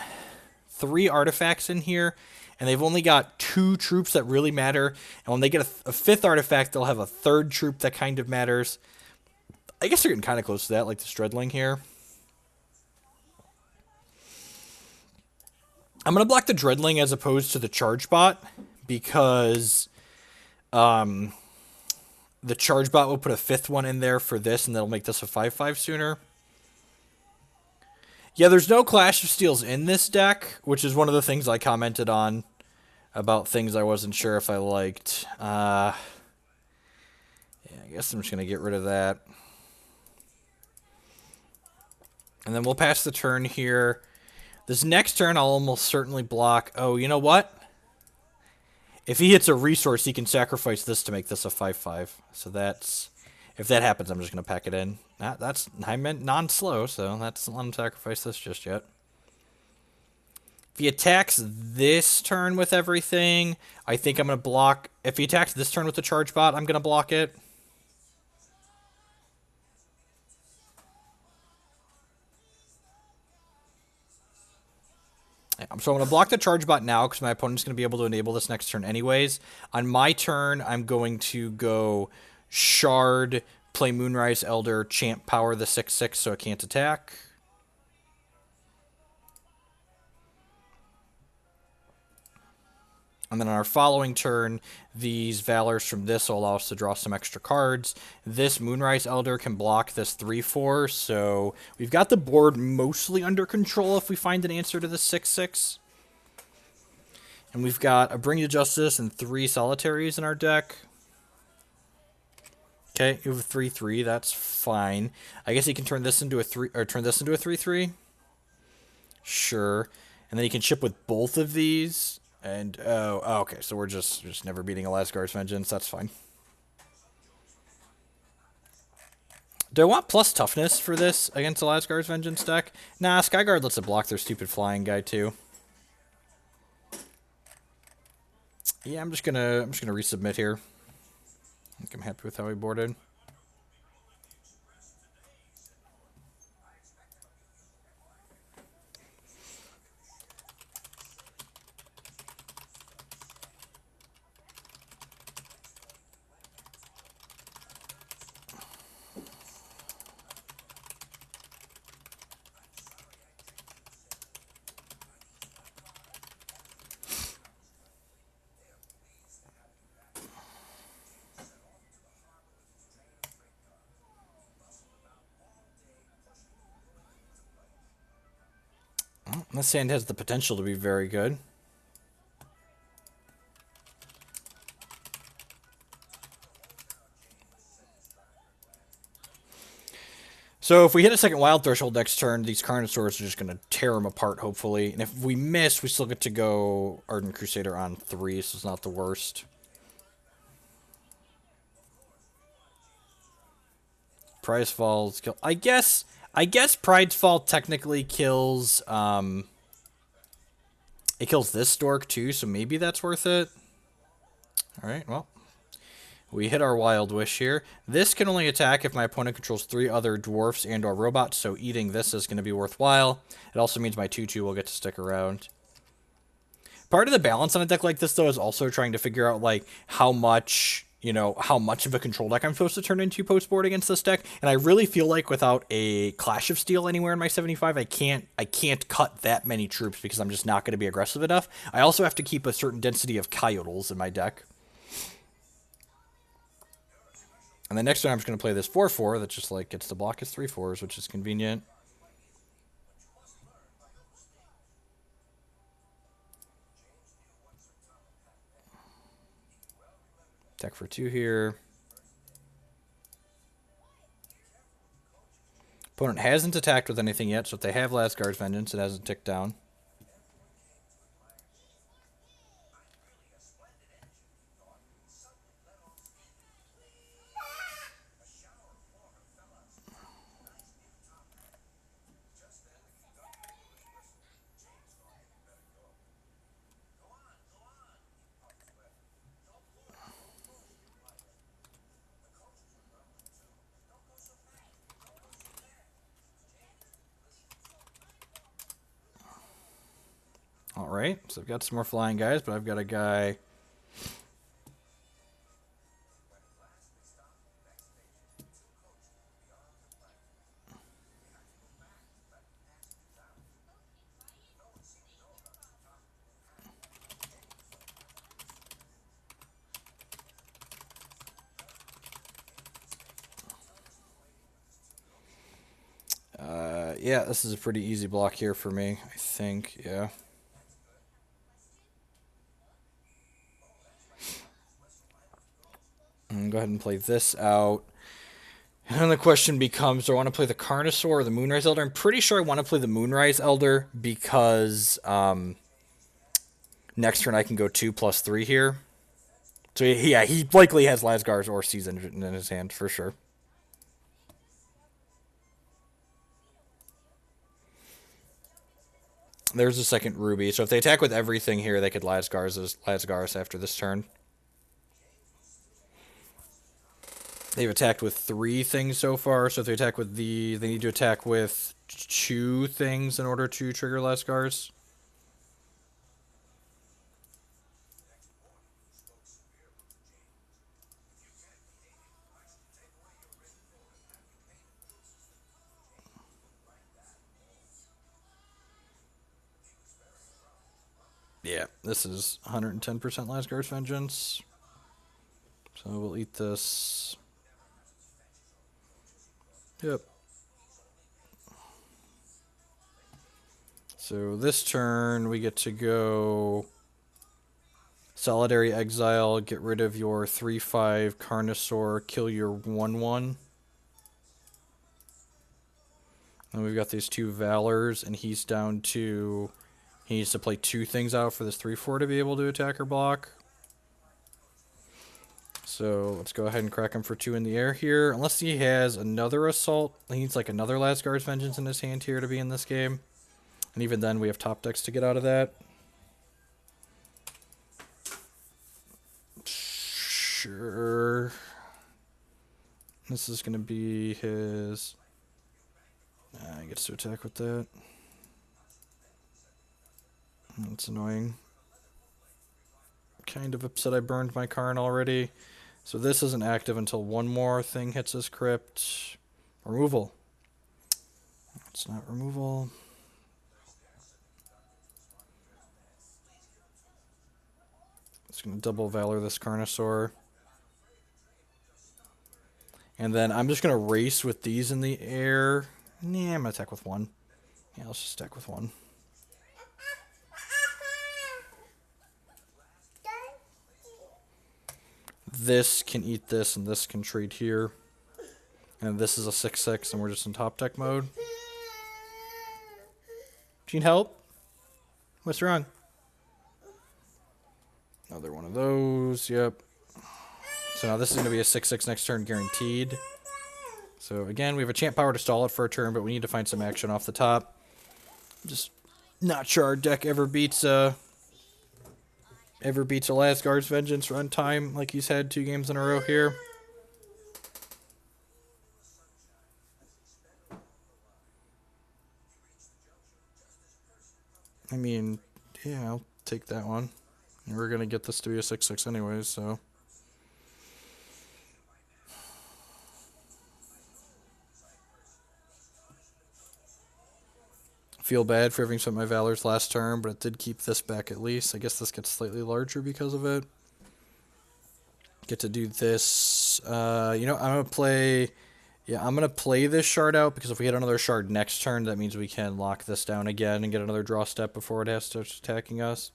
3 artifacts in here, and they've only got 2 troops that really matter. And when they get a 5th artifact, they'll have a 3rd troop that kind of matters. I guess they're getting kind of close to that, like the Stredling here. I'm going to block the Dreadling as opposed to the Charge Bot, because the Charge Bot will put a 5th one in there for this, and that'll make this a 5/5 sooner. Yeah, there's no Clash of Steels in this deck, which is one of the things I commented on about things I wasn't sure if I liked. Yeah, I guess I'm just going to get rid of that. And then we'll pass the turn here. This next turn, I'll almost certainly block. Oh, you know what? If he hits a resource, he can sacrifice this to make this a 5/5. So that's... If that happens, I'm just going to pack it in. I meant non-slow, so that's not let him sacrifice this just yet. If he attacks this turn with everything, I think I'm going to block... If he attacks this turn with the Charge Bot, I'm going to block it. So I'm going to block the Charge Bot now because my opponent's going to be able to enable this next turn anyways. On my turn, I'm going to go Shard, play Moonrise Elder, Champ Power the 6/6 so it can't attack. And then on our following turn, these Valors from this will allow us to draw some extra cards. This Moonrise Elder can block this 3/4, so we've got the board mostly under control if we find an answer to the 6/6. And we've got a Bring to Justice and 3 Solitaries in our deck. Okay, you have a 3/3, that's fine. I guess he can turn this into a 3, or turn this into a 3/3. Sure. And then he can chip with both of these. And, oh, okay, so we're just never beating Elasgar's Vengeance. That's fine. Do I want plus toughness for this against Elasgar's Vengeance deck? Nah, Skyguard lets it block their stupid flying guy, too. Yeah, I'm just gonna resubmit here. I think I'm happy with how he boarded. This hand has the potential to be very good. So if we hit a second wild threshold next turn, these Carnasaurus are just going to tear them apart, hopefully. And if we miss, we still get to go Ardent Crusader on 3, so it's not the worst. Prize Falls kill. I guess Prize Fall technically kills it kills this Stork too, so maybe that's worth it. Alright, well. We hit our Wild Wish here. This can only attack if my opponent controls 3 other dwarfs and or robots, so eating this is going to be worthwhile. It also means my 2/2 will get to stick around. Part of the balance on a deck like this, though, is also trying to figure out, like, how much of a control deck I'm supposed to turn into post-board against this deck. And I really feel like without a Clash of Steel anywhere in my 75, I can't cut that many troops because I'm just not going to be aggressive enough. I also have to keep a certain density of Coyotls in my deck. And then next turn I'm just going to play this 4/4 that just like gets to block its 3/4s, which is convenient. Attack for 2 here. Opponent hasn't attacked with anything yet, so if they have Lasgar's Vengeance, it hasn't ticked down. Alright, so I've got some more flying guys, but I've got a guy... yeah, this is a pretty easy block here for me, I think, yeah. And go ahead and play this out. And then the question becomes, do I want to play the Carnasaur or the Moonrise Elder? I'm pretty sure I want to play the Moonrise Elder because next turn I can go 2/3 here. So yeah, he likely has Lasgar's or Season in his hand for sure. There's a second Ruby. So if they attack with everything here, they could Lasgar's after this turn. They've attacked with 3 things so far, so if they attack with they need to attack with 2 things in order to trigger Lasgar's. Yeah, this is 110% Lasgar's Vengeance. So we'll eat this. Yep. So this turn we get to go Solitary Exile, get rid of your 3/5 Carnasaur, kill your 1/1. And we've got these 2 Valors, and he's down to... He needs to play 2 things out for this 3/4 to be able to attack or block. So let's go ahead and crack him for 2 in the air here. Unless he has another Assault. He needs like another Lasgar's Vengeance in his hand here to be in this game. And even then we have top decks to get out of that. Sure. This is going to be his... he gets to attack with that. That's annoying. Kind of upset I burned my Karn already. So this isn't active until one more thing hits his crypt. Removal. It's not removal. It's going to double Valor this Carnasaur. And then I'm just going to race with these in the air. Nah, I'm going to attack with 1. Yeah, let's just attack with 1. this can eat this, and this can trade here. And this is a 6/6, and we're just in top deck mode. Do you need help? What's wrong? Another one of those, yep. So now this is going to be a 6/6 next turn, guaranteed. So again, we have a champ power to stall it for a turn, but we need to find some action off the top. Just not sure our deck ever beats Alasgard's Vengeance runtime like he's had 2 games in a row here. I mean, yeah, I'll take that one. We're going to get this to be a 6/6 anyways, so. Feel bad for having spent my Valors last turn, but it did keep this back at least. I guess this gets slightly larger because of it. Get to do this. You know, I'm going to play this shard out, because if we hit another shard next turn, that means we can lock this down again and get another draw step before it has to start attacking us.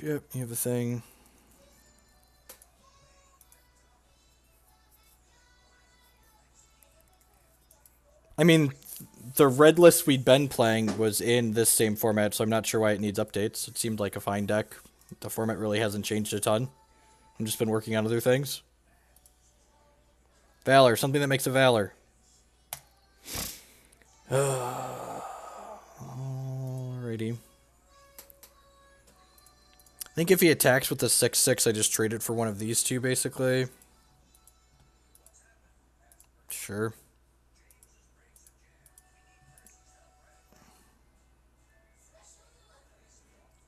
Yep, you have a thing. I mean, the red list we'd been playing was in this same format, so I'm not sure why it needs updates. It seemed like a fine deck. The format really hasn't changed a ton. I've just been working on other things. Valor, something that makes a Valor. Alrighty. I think if he attacks with the 6/6, I just trade it for one of these two, basically. Sure.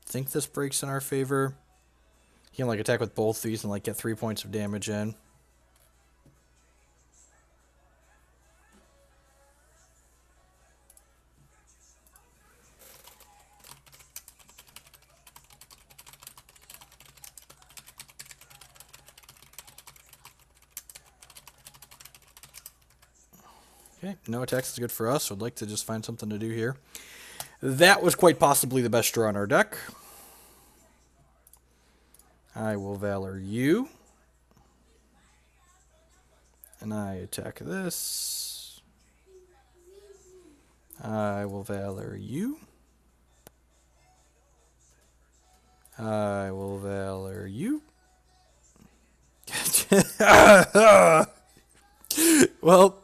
I think this breaks in our favor. He can, like, attack with both these and, like, get 3 points of damage in. Okay, no attacks is good for us, so I'd like to just find something to do here. That was quite possibly the best draw on our deck. I will Valor you. And I attack this. I will Valor you. I will Valor you. Well,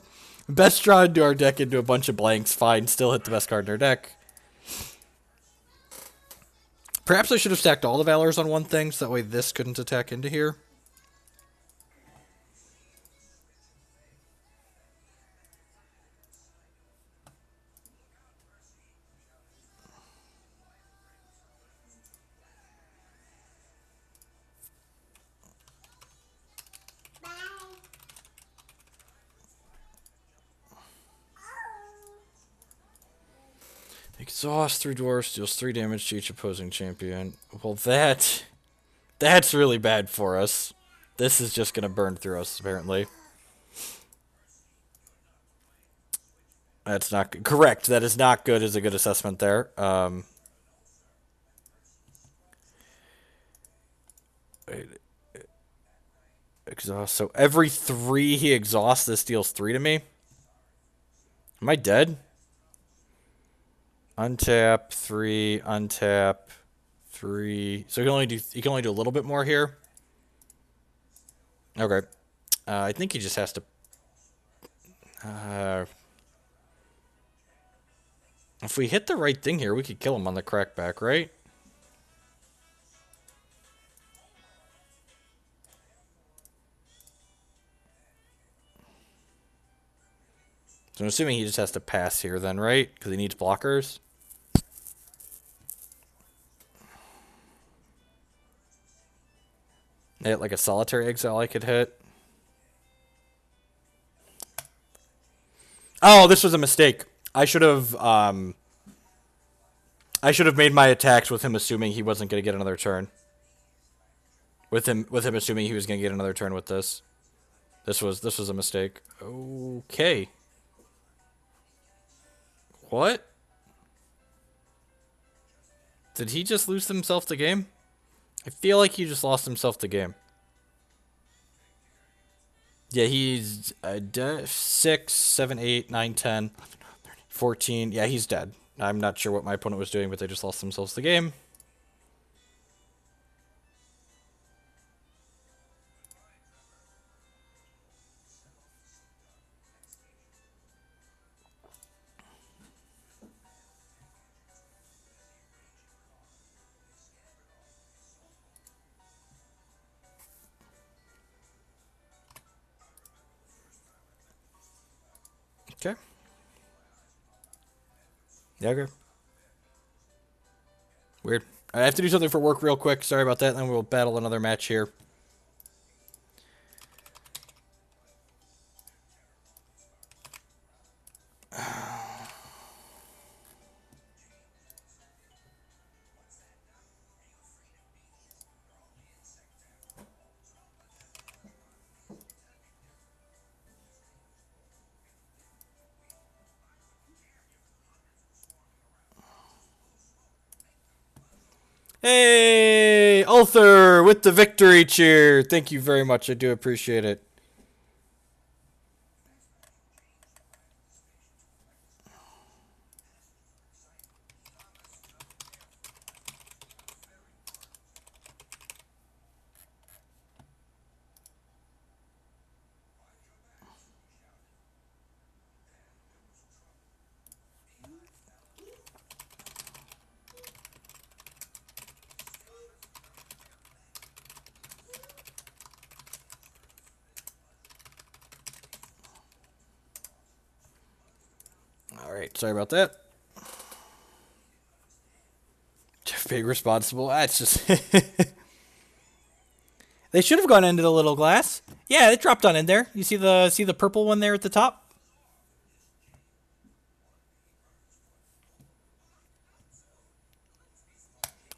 best draw into our deck into a bunch of blanks. Fine, still hit the best card in our deck. Perhaps I should have stacked all the Valors on one thing, so that way this couldn't attack into here. Exhaust 3 dwarfs, deals 3 damage to each opposing champion. Well, that's really bad for us. This is just going to burn through us, apparently. That's not good. Correct. That is not good is a good assessment there. Exhaust. So every 3 he exhausts, this deals 3 to me. Am I dead? Untap 3, untap 3. So he can only do a little bit more here. Okay. I think he just has to. If we hit the right thing here, we could kill him on the crackback, right? So I'm assuming he just has to pass here then, right? Because he needs blockers. Hit like a Solitary Exile I could hit. Oh, this was a mistake. I should have made my attacks with him assuming he wasn't going to get another turn. With him assuming he was going to get another turn with this. This was a mistake. Okay. What? Did he just lose himself the game? I feel like he just lost himself the game. Yeah, he's 6, 7, 8, 9, 10, 14. Yeah, he's dead. I'm not sure what my opponent was doing, but they just lost themselves the game. Okay. Yeah, okay. Weird. I have to do something for work real quick. Sorry about that. And then we'll battle another match here. Hey, Ulthur with the victory cheer. Thank you very much. I do appreciate it. Alright, sorry about that. Jeff being responsible. That's just... They should have gone into the little glass. Yeah, it dropped on in there. You see the purple one there at the top?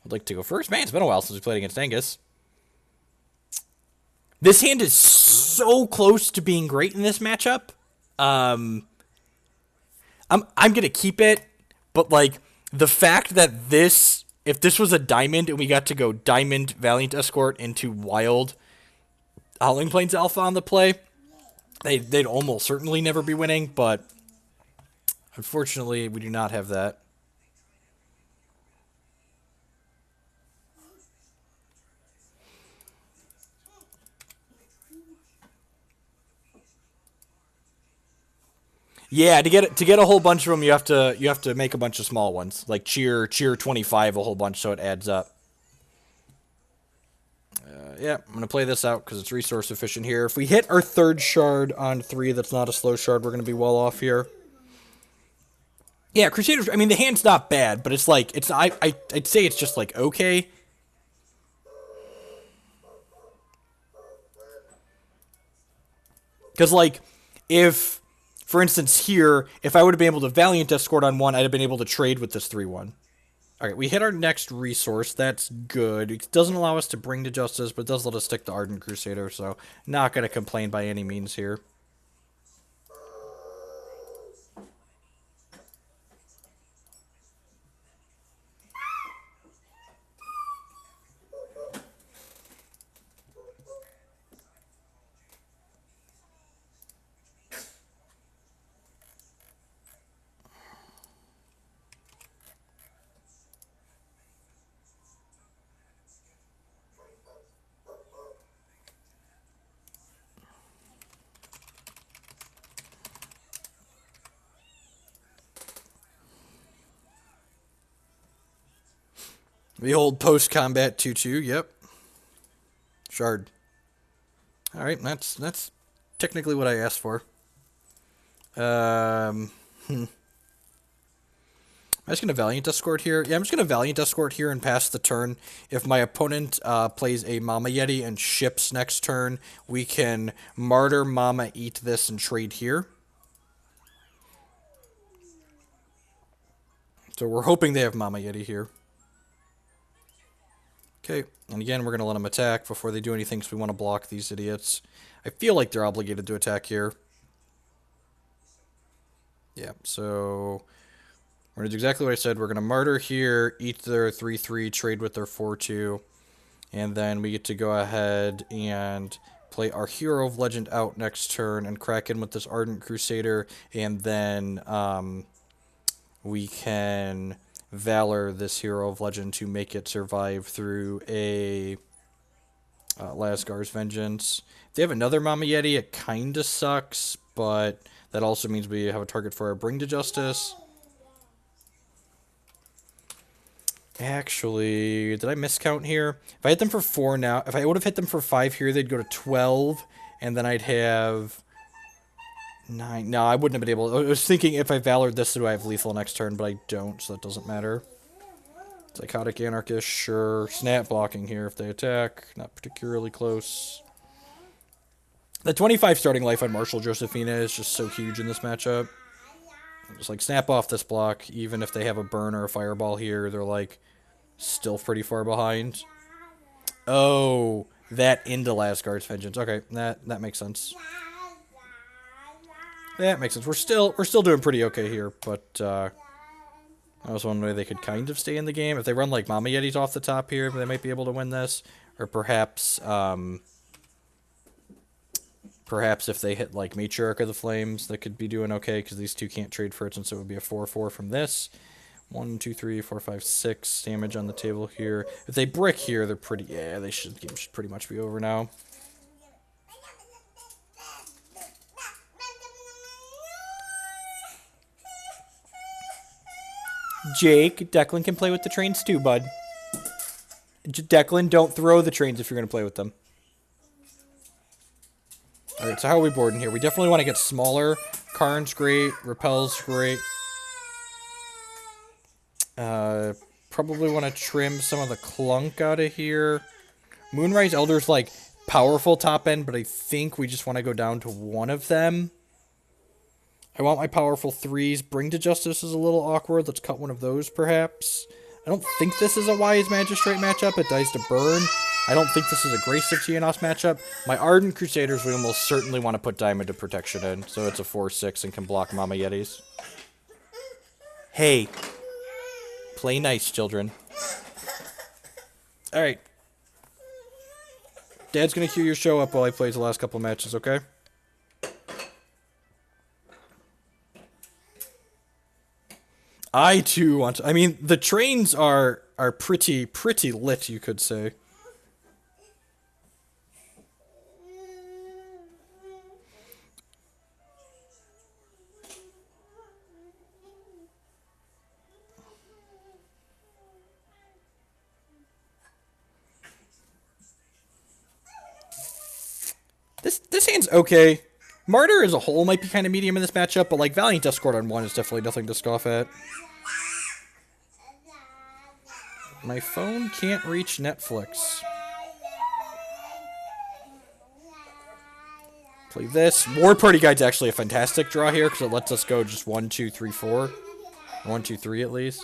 I'd like to go first. Man, it's been a while since we played against Angus. This hand is so close to being great in this matchup. I'm gonna keep it, but like the fact that this, if this was a diamond and we got to go diamond Valiant Escort into wild Howling Plains Alpha on the play, they'd almost certainly never be winning. But unfortunately, we do not have that. Yeah, to get a whole bunch of them, you have to make a bunch of small ones, like cheer 25 a whole bunch, so it adds up. Yeah, I'm gonna play this out because it's resource efficient here. If we hit our third shard on 3, that's not a slow shard, we're gonna be well off here. Yeah, Crusaders. I mean, the hand's not bad, but it's like I'd say it's just like okay. Because like if, for instance, here, if I would have been able to Valiant Escort on 1, I'd have been able to trade with this 3-1. Alright, we hit our next resource. That's good. It doesn't allow us to bring to justice, but it does let us stick to Ardent Crusader, so not going to complain by any means here. The old post-combat 2-2, yep. Shard. Alright, that's technically what I asked for. I'm just going to Valiant Escort here. Yeah, I'm just going to Valiant Escort here and pass the turn. If my opponent plays a Mama Yeti and ships next turn, we can Martyr, Mama, eat this, and trade here. So we're hoping they have Mama Yeti here. Okay, and again, we're going to let them attack before they do anything because we want to block these idiots. I feel like they're obligated to attack here. Yeah, so we're going to do exactly what I said. We're going to Martyr here, eat their 3-3, trade with their 4-2, and then we get to go ahead and play our Hero of Legend out next turn and crack in with this Ardent Crusader, and then we can Valor this Hero of Legend to make it survive through a Lasgar's Vengeance. If they have another Mama Yeti, it kind of sucks, but that also means we have a target for our Bring to Justice. Actually, did I miscount here? If I hit them for 4 now, if I would have hit them for 5 here, they'd go to 12, and then I'd have 9. No, I wouldn't have been able to. I was thinking if I Valored this, do I have lethal next turn, but I don't, so that doesn't matter. Psychotic Anarchist, sure. Snap blocking here if they attack. Not particularly close. The 25 starting life on Marshal Josephina is just so huge in this matchup. Just like snap off this block, even if they have a burn or a fireball here, they're like still pretty far behind. Oh, that into Lasgar's Vengeance. Okay, that makes sense. That makes sense. We're still doing pretty okay here, but that was one way they could kind of stay in the game. If they run like Mama Yetis off the top here, they might be able to win this. Or perhaps perhaps if they hit like Matriarch of the Flames, they could be doing okay because these two can't trade for it, since it would be a 4/4 from this. 1, 2, 3, 4, 5, 6 damage on the table here. If they brick here, they're pretty. Yeah, they should. Game should pretty much be over now. Jake, Declan can play with the trains too, bud. Declan, don't throw the trains if you're going to play with them. Alright, so how are we boarding here? We definitely want to get smaller. Karn's great. Repel's great. Probably want to trim some of the clunk out of here. Moonrise Elder's like powerful top end, but I think we just want to go down to one of them. I want my powerful 3s. Bring to Justice is a little awkward. Let's cut one of those, perhaps. I don't think this is a Wise Magistrate matchup. It dies to burn. I don't think this is a Grace of Tiaanost matchup. My Ardent Crusaders, we almost certainly want to put Diamond of Protection in, so it's a 4/6 and can block Mama Yetis. Hey. Play nice, children. Alright. Dad's gonna cue your show up while he plays the last couple matches, okay? I too want to. I mean, the trains are pretty lit, you could say. This hand's okay. Martyr as a whole might be kind of medium in this matchup, but like Valiant Escort on 1 is definitely nothing to scoff at. My phone can't reach Netflix. Play this. Warparty Guide's actually a fantastic draw here because it lets us go just 1, 2, 3, 4. Or 1, 2, 3 at least.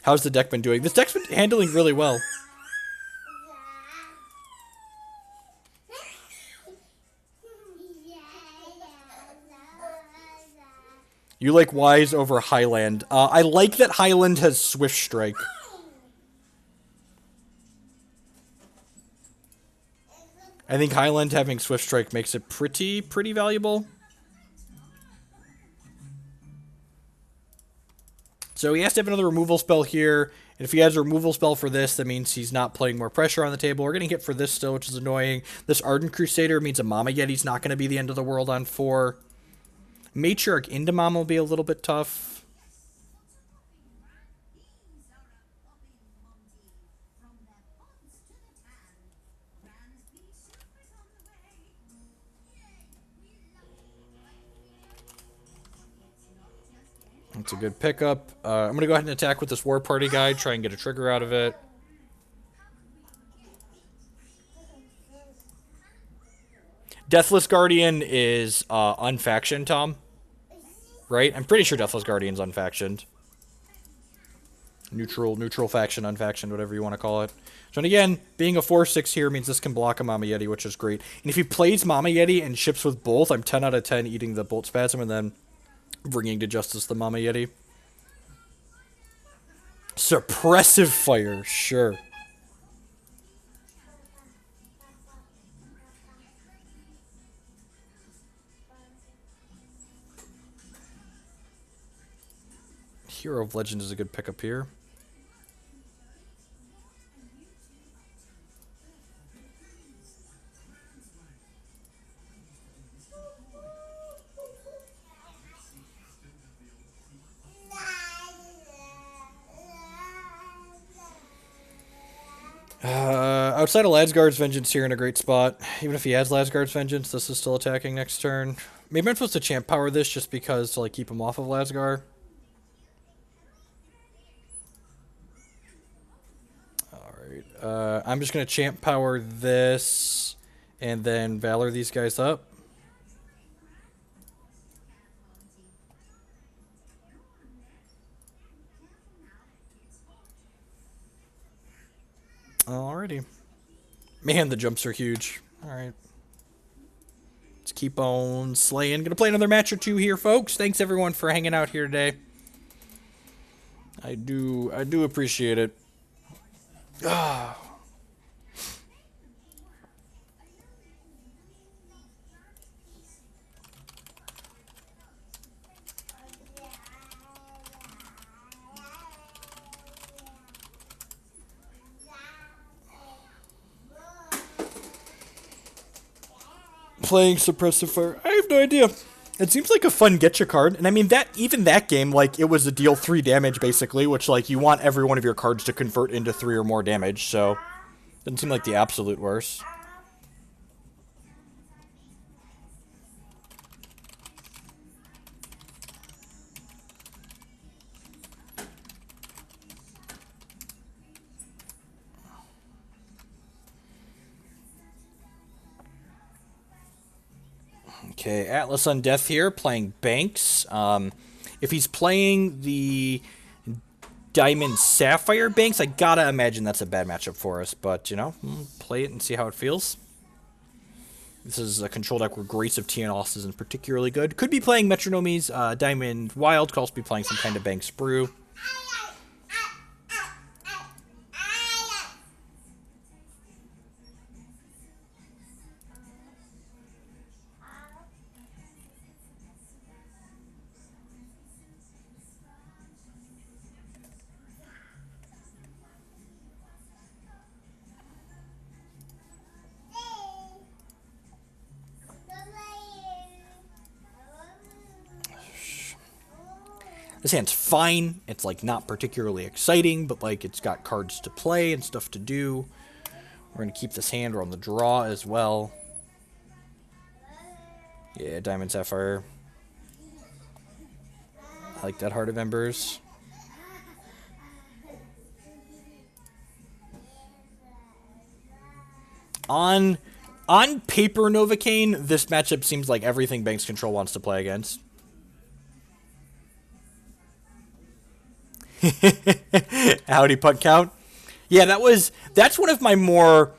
How's the deck been doing? This deck's been handling really well. You like Wise over Highland. I like that Highland has Swift Strike. I think Highland having Swift Strike makes it pretty valuable. So he has to have another removal spell here. And if he has a removal spell for this, that means he's not putting more pressure on the table. We're getting hit for this still, which is annoying. This Ardent Crusader means a Mama Yeti's not going to be the end of the world on 4. Matriarch into Mama will be a little bit tough. It's a good pickup. I'm going to go ahead and attack with this Warparty guy, try and get a trigger out of it. Deathless Guardian is unfactioned, Tom. Right? I'm pretty sure Deathless Guardian's unfactioned. Neutral faction, unfactioned, whatever you want to call it. So, and again, being a 4/6 here means this can block a Mama Yeti, which is great. And if he plays Mama Yeti and ships with both, I'm 10 out of 10 eating the Bolt Spasm and then bringing to justice the Mama Yeti. Suppressive Fire, sure. Hero of Legend is a good pickup here. Outside of Lad's Vengeance here in a great spot. Even if he has Lad's Vengeance, this is still attacking next turn. Maybe I'm supposed to champ power this just because to like keep him off of Lad's. I'm just going to champ power this and then Valor these guys up. Alrighty. Man, the jumps are huge. Alright. Let's keep on slaying. Gonna play another match or two here, folks. Thanks everyone for hanging out here today. I do appreciate it. Ah. Playing Suppressive Fire. I have no idea. It seems like a fun getcha card. And I mean, even that game, like, it was a deal 3 damage, basically, which, like, you want every one of your cards to convert into 3 or more damage, so doesn't seem like the absolute worst. Okay, Atlas Undeath here, playing Banks. If he's playing the Diamond Sapphire Banks, I gotta imagine that's a bad matchup for us, but, you know, play it and see how it feels. This is a control deck where Grace of Tiaanost isn't particularly good. Could be playing Metronomies, Diamond Wild, could also be playing some kind of Banks Brew. This hand's fine. It's, like, not particularly exciting, but, like, it's got cards to play and stuff to do. We're going to keep this hand. We're on the draw as well. Yeah, Diamond Sapphire. I like that Heart of Embers. On paper, Novocaine, this matchup seems like everything Banks Control wants to play against. Howdy putt count. Yeah, that's one of my more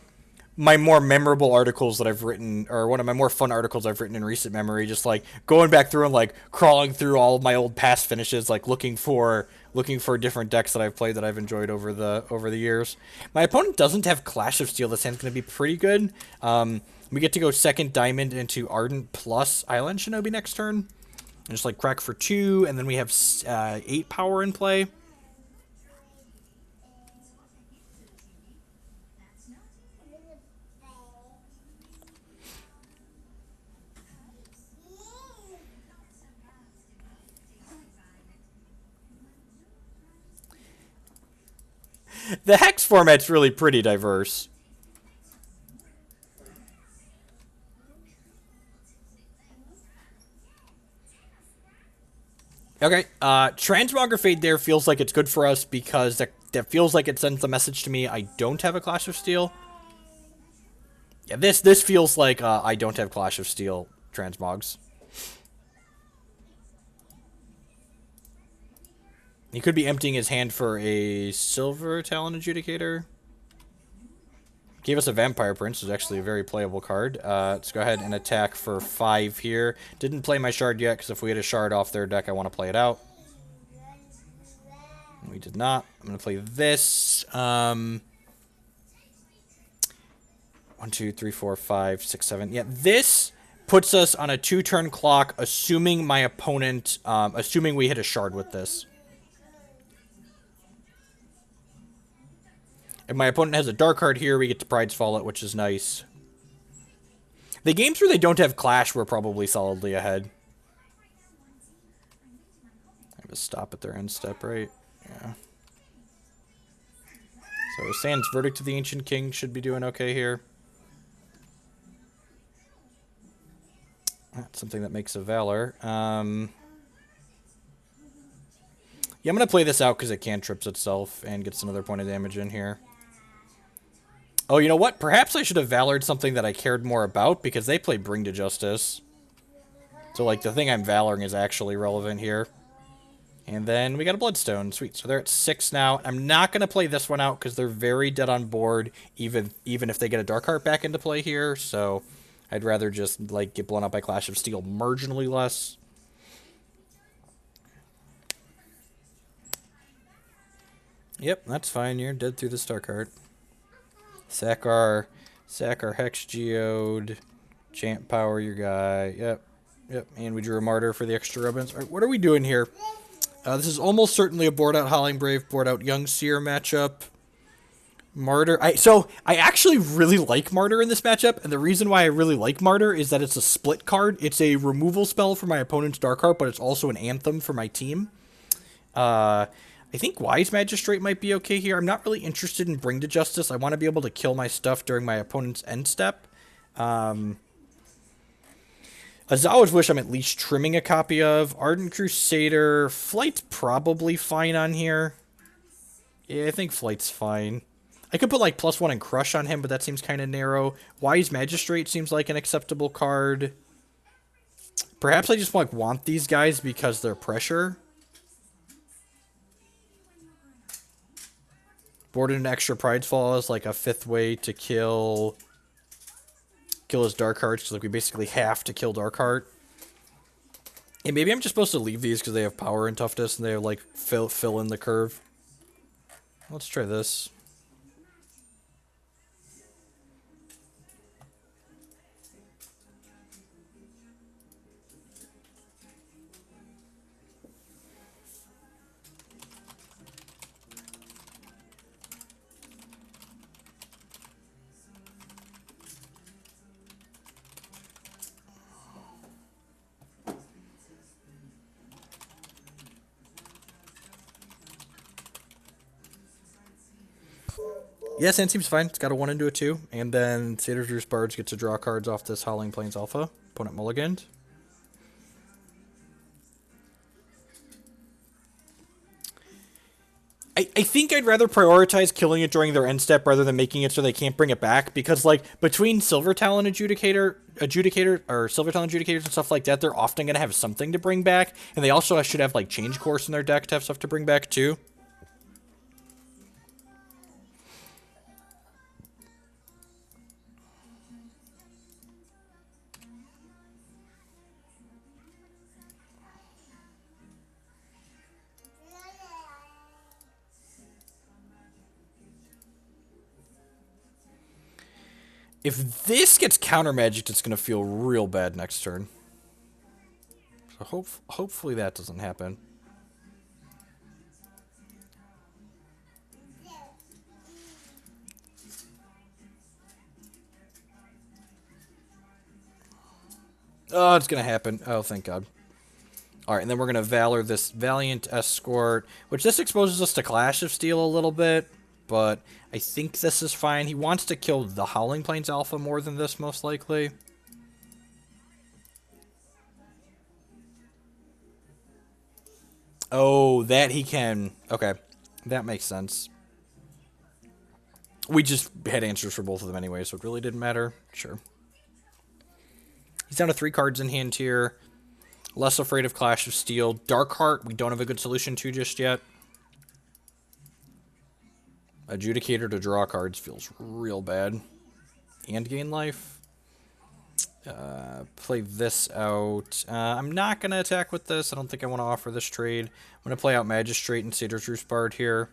memorable articles that I've written, or one of my more fun articles I've written in recent memory. Just like going back through and like crawling through all of my old past finishes, like looking for different decks that I've played that I've enjoyed over the years. My opponent doesn't have Clash of Steel. This hand's going to be pretty good. We get to go second Diamond into Ardent plus Highlands Shinobi next turn, and just like crack for 2, and then we have 8 power in play. The Hex format's really pretty diverse. Okay, Transmogrifade there feels like it's good for us because that feels like it sends the message to me I don't have a Clash of Steel. Yeah, this feels like I don't have Clash of Steel Transmogs. He could be emptying his hand for a Silver Talon Adjudicator. Gave us a Vampire Prince, which is actually a very playable card. Let's go ahead and attack for 5 here. Didn't play my Shard yet, because if we had a Shard off their deck, I want to play it out. We did not. I'm going to play this. 1, 2, 3, 4, 5, 6, 7. Yeah, this puts us on a 2-turn clock, assuming my opponent, assuming we hit a Shard with this. If my opponent has a dark card here, we get to Pride's Fall it, which is nice. The games where they don't have Clash, we're probably solidly ahead. I have a stop at their end step, right? Yeah. So Sand's Verdict to the Ancient King should be doing okay here. That's something that makes a Valor. Yeah, I'm going to play this out because it cantrips itself and gets another point of damage in here. Oh, you know what? Perhaps I should have Valored something that I cared more about, because they play Bring to Justice. So, like, the thing I'm Valoring is actually relevant here. And then we got a Bloodstone. Sweet. So they're at 6 now. I'm not going to play this one out, because they're very dead on board, even if they get a Darkheart back into play here. So I'd rather just, like, get blown up by Clash of Steel marginally less. Yep, that's fine. You're dead through the Starcart. Sack our Hex Geode. Chant Power your guy. Yep. And we drew a Martyr for the extra ribbons. All right, what are we doing here? This is almost certainly a board out Howling Brave, board out Young Seer matchup. Martyr. I actually really like Martyr in this matchup, and the reason why I really like Martyr is that it's a split card. It's a removal spell for my opponent's Darkheart, but it's also an anthem for my team. I think Wise Magistrate might be okay here. I'm not really interested in Bring to Justice. I want to be able to kill my stuff during my opponent's end step. Ozawa's Wish I'm at least trimming a copy of. Ardent Crusader. Flight's probably fine on here. Yeah, I think Flight's fine. I could put like +1 and Crush on him, but that seems kind of narrow. Wise Magistrate seems like an acceptable card. Perhaps I just like want these guys because they're pressure. Boarded an extra Pride's Fall is like a 5th way to kill his Darkhearts, because like we basically have to kill Darkheart. And maybe I'm just supposed to leave these because they have power and toughness and they like fill in the curve. Let's try this. Yeah, Sand seems fine. It's got a 1 into a 2. And then Satyr's Roost Bards get to draw cards off this Howling Plains Alpha. Opponent mulliganed. I think I'd rather prioritize killing it during their end step rather than making it so they can't bring it back. Because, like, between Silver Talon Adjudicator, or Silver Talon Adjudicators and stuff like that, they're often going to have something to bring back. And they also should have, like, Change Course in their deck to have stuff to bring back, too. If this gets counter-magicked, it's going to feel real bad next turn. So hopefully that doesn't happen. Oh, it's going to happen. Oh, thank God. Alright, and then we're going to Valor this Valiant Escort, which this exposes us to Clash of Steel a little bit, but I think this is fine. He wants to kill the Howling Plains Alpha more than this, most likely. Oh, that he can. Okay, that makes sense. We just had answers for both of them anyway, so it really didn't matter. Sure. He's down to 3 cards in hand here. Less afraid of Clash of Steel. Darkheart, we don't have a good solution to just yet. Adjudicator to draw cards feels real bad. And gain life. Play this out. I'm not going to attack with this. I don't think I want to offer this trade. I'm going to play out Magistrate and Satyr's Roost Bard here.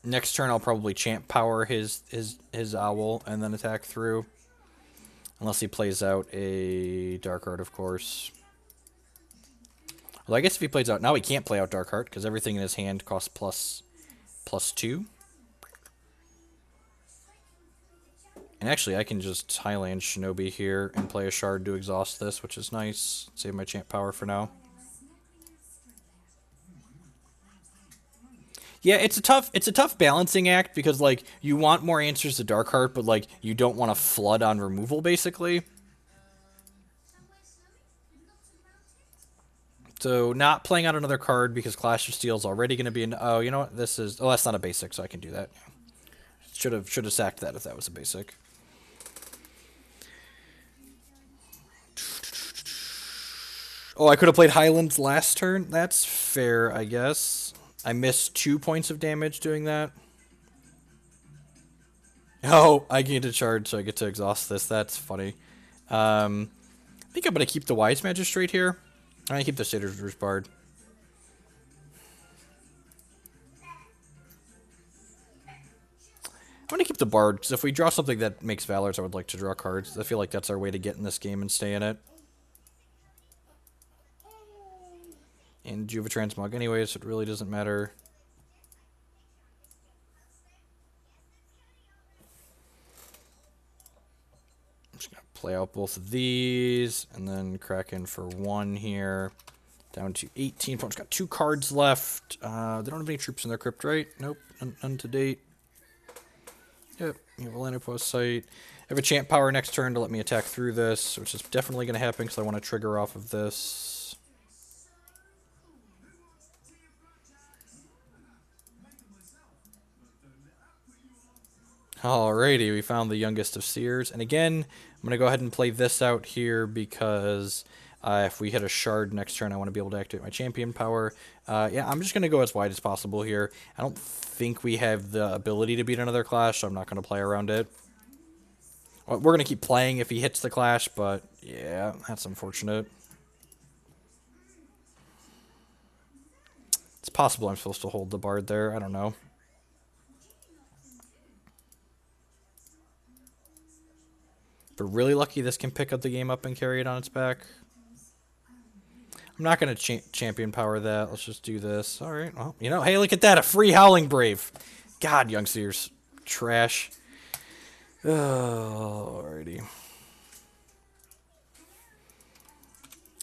Next turn, I'll probably Champ Power his Owl and then attack through. Unless he plays out a Darkheart, of course. Well, I guess if he plays out... Now he can't play out Darkheart, because everything in his hand costs +2. And actually, I can just Highlands Shinobi here and play a Shard to exhaust this, which is nice. Save my Champ Power for now. Yeah, it's a tough balancing act, because, like, you want more answers to Darkheart, but, like, you don't want to flood on removal, basically. So, not playing out another card because Clash of Steel is already going to be an... Oh, you know what? This is... Oh, that's not a basic, so I can do that. Should have sacked that if that was a basic. Oh, I could have played Highlands last turn? That's fair, I guess. I missed 2 points of damage doing that. Oh, I gained a charge, so I get to exhaust this. That's funny. I think I'm going to keep the Wise Magistrate here. I'm going to keep the Satyr's Roost Bard. I'm going to keep the Bard, because if we draw something that makes Valors, I would like to draw cards. I feel like that's our way to get in this game and stay in it. And you have a Transmog anyway, so it really doesn't matter. I'm just going to play out both of these, and then crack in for 1 here. Down to 18. Opponent's got 2 cards left. They don't have any troops in their crypt, right? Nope, none to date. Yep, you have a land post site. I have a Champ Power next turn to let me attack through this, which is definitely going to happen because I want to trigger off of this. Alrighty, we found the youngest of Seers. And again, I'm going to go ahead and play this out here because if we hit a Shard next turn, I want to be able to activate my Champion Power. Yeah, I'm just going to go as wide as possible here. I don't think we have the ability to beat another Clash, so I'm not going to play around it. Well, we're going to keep playing if he hits the Clash, but yeah, that's unfortunate. It's possible I'm supposed to hold the Bard there. I don't know. But really lucky this can pick up the game up and carry it on its back. I'm not going to Champion Power that. Let's just do this. All right. Well, you know, hey, look at that. A free Howling Brave. God, Young Seer's trash. Oh, alrighty.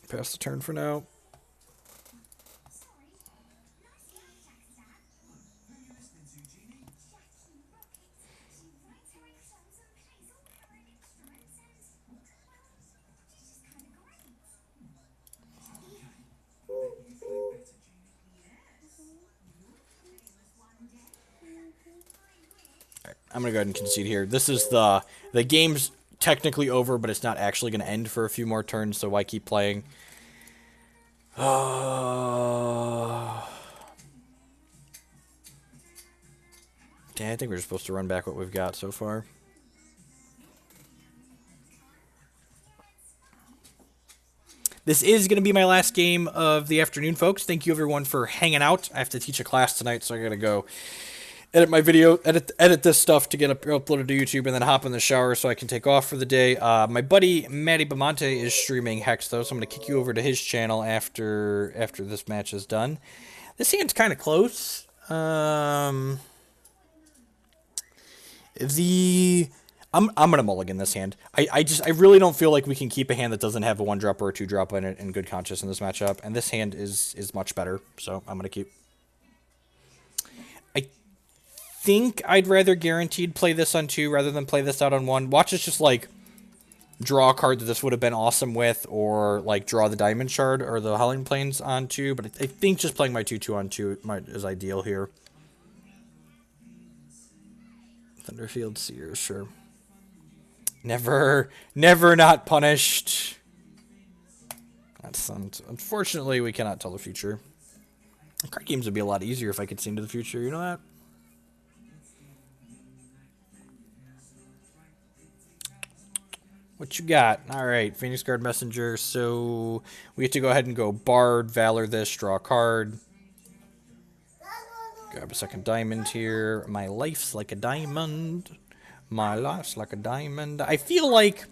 Pass the turn for now. I'm going to go ahead and concede here. This is the game's technically over, but it's not actually going to end for a few more turns, so why keep playing? Yeah, I think we're just supposed to run back what we've got so far. This is going to be my last game of the afternoon, folks. Thank you, everyone, for hanging out. I have to teach a class tonight, so I got to go edit my video, edit this stuff to get uploaded to YouTube, and then hop in the shower so I can take off for the day. My buddy Matty Bamonte is streaming Hex, though, so I'm going to kick you over to his channel after this match is done. This hand's kind of close. I'm gonna mulligan this hand. I really don't feel like we can keep a hand that doesn't have a 1-drop or a 2-drop in it in good conscience in this matchup, and this hand is much better, so I'm gonna keep. I think I'd rather guaranteed play this on 2 rather than play this out on 1. Watch us just like draw a card that this would have been awesome with, or like draw the Diamond Shard or the Howling Plains on 2, but I think just playing my 2/2 on 2 is ideal here. Thunderfield Seer, sure. Never not punished. That's unfortunately we cannot tell the future. Card games would be a lot easier if I could see into the future, you know that? What you got? Alright, Phoenix Guard Messenger. So we have to go ahead and go Bard, Valor this, draw a card. Grab a second diamond here. My life's like a diamond. My life's like a diamond. I feel like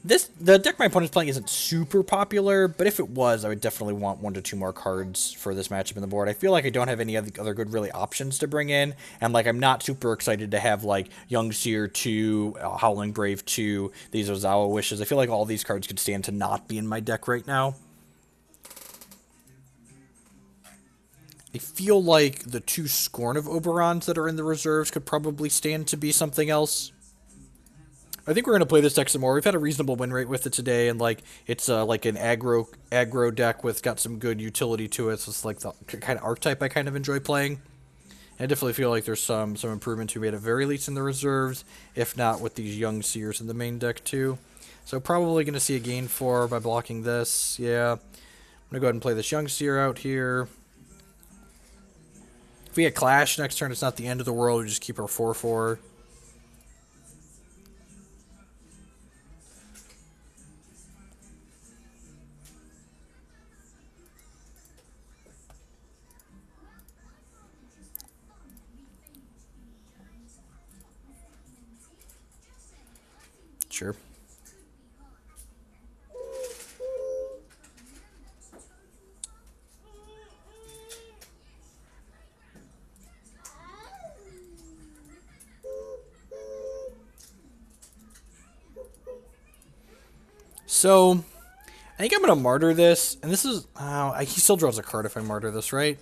the deck my opponent's playing isn't super popular, but if it was, I would definitely want 1 to 2 more cards for this matchup in the board. I feel like I don't have any other good really options to bring in, and like I'm not super excited to have like Young Seer 2, Howling Brave 2, these Ozawa Wishes. I feel like all these cards could stand to not be in my deck right now. I feel like the 2 Scorn of Oberons that are in the reserves could probably stand to be something else. I think we're going to play this deck some more. We've had a reasonable win rate with it today, and like it's like an aggro deck with got some good utility to it. So it's like the kind of archetype I kind of enjoy playing. I definitely feel like there's some improvement to be made at very least in the reserves, if not with these Young Seers in the main deck too. So probably going to see a gain 4 by blocking this. Yeah, I'm going to go ahead and play this Young Seer out here. If we get Clash next turn, it's not the end of the world. We just keep our 4/4. Sure. So, I think I'm going to Martyr this, and this is... he still draws a card if I Martyr this, right?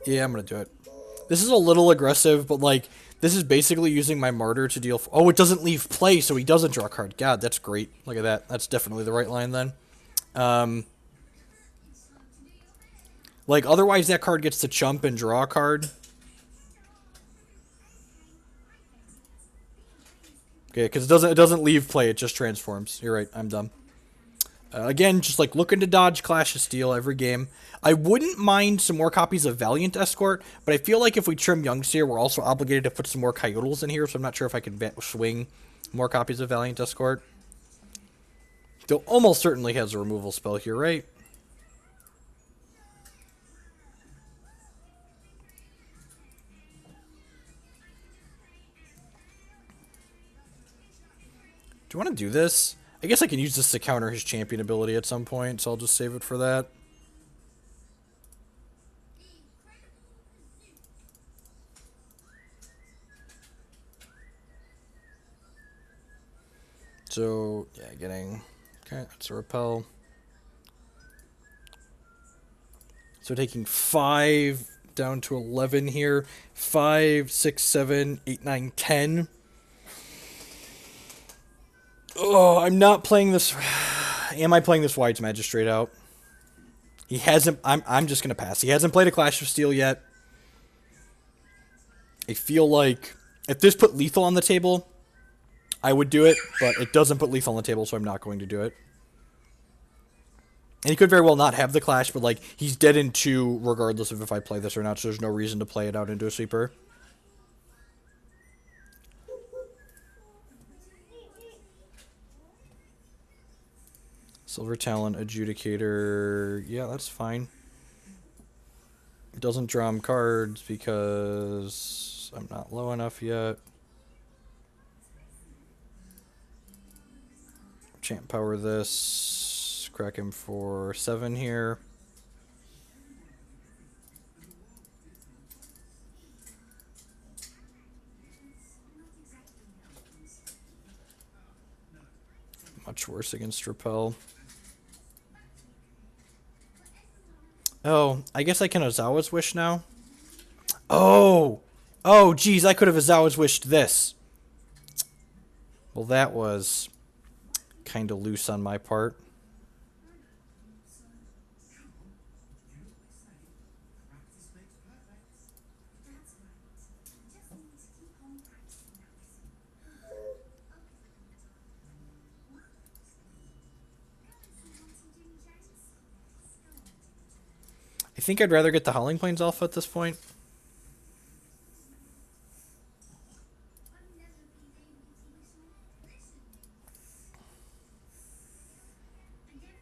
Yeah, I'm going to do it. This is a little aggressive, but, like, this is basically using my Martyr to deal... Oh, it doesn't leave play, so he doesn't draw a card. God, that's great. Look at that. That's definitely the right line, then. Like, otherwise that card gets to chump and draw a card. Okay, because it doesn't leave play, it just transforms. You're right, I'm dumb. Again, just like looking to dodge Clash of Steel every game. I wouldn't mind some more copies of Valiant Escort, but I feel like if we trim Young Seer, we're also obligated to put some more Coyotls in here, so I'm not sure if I can swing more copies of Valiant Escort. Though almost certainly has a removal spell here, right? Do you want to do this? I guess I can use this to counter his champion ability at some point, so I'll just save it for that. So, yeah, getting... Okay, that's a Repel. So taking 5 down to 11 here. 5, 6, 7, 8, 9, 10. Oh, I'm not playing this... Am I playing this Wise Magistrate out? He hasn't... I'm just going to pass. He hasn't played a Clash of Steel yet. I feel like if this put lethal on the table, I would do it, but it doesn't put lethal on the table, so I'm not going to do it. And he could very well not have the Clash, but like he's dead in 2 regardless of if I play this or not, so there's no reason to play it out into a sweeper. Silver Talent, Adjudicator, yeah, that's fine. It doesn't drum cards because I'm not low enough yet. Champ Power this, crack him for 7 here. Much worse against Repel. Oh, I guess I can Ozawa's Wish now. Oh! Oh, geez, I could have Ozawa's Wished this. Well, that was kind of loose on my part. I think I'd rather get the Howling Plains Alpha at this point.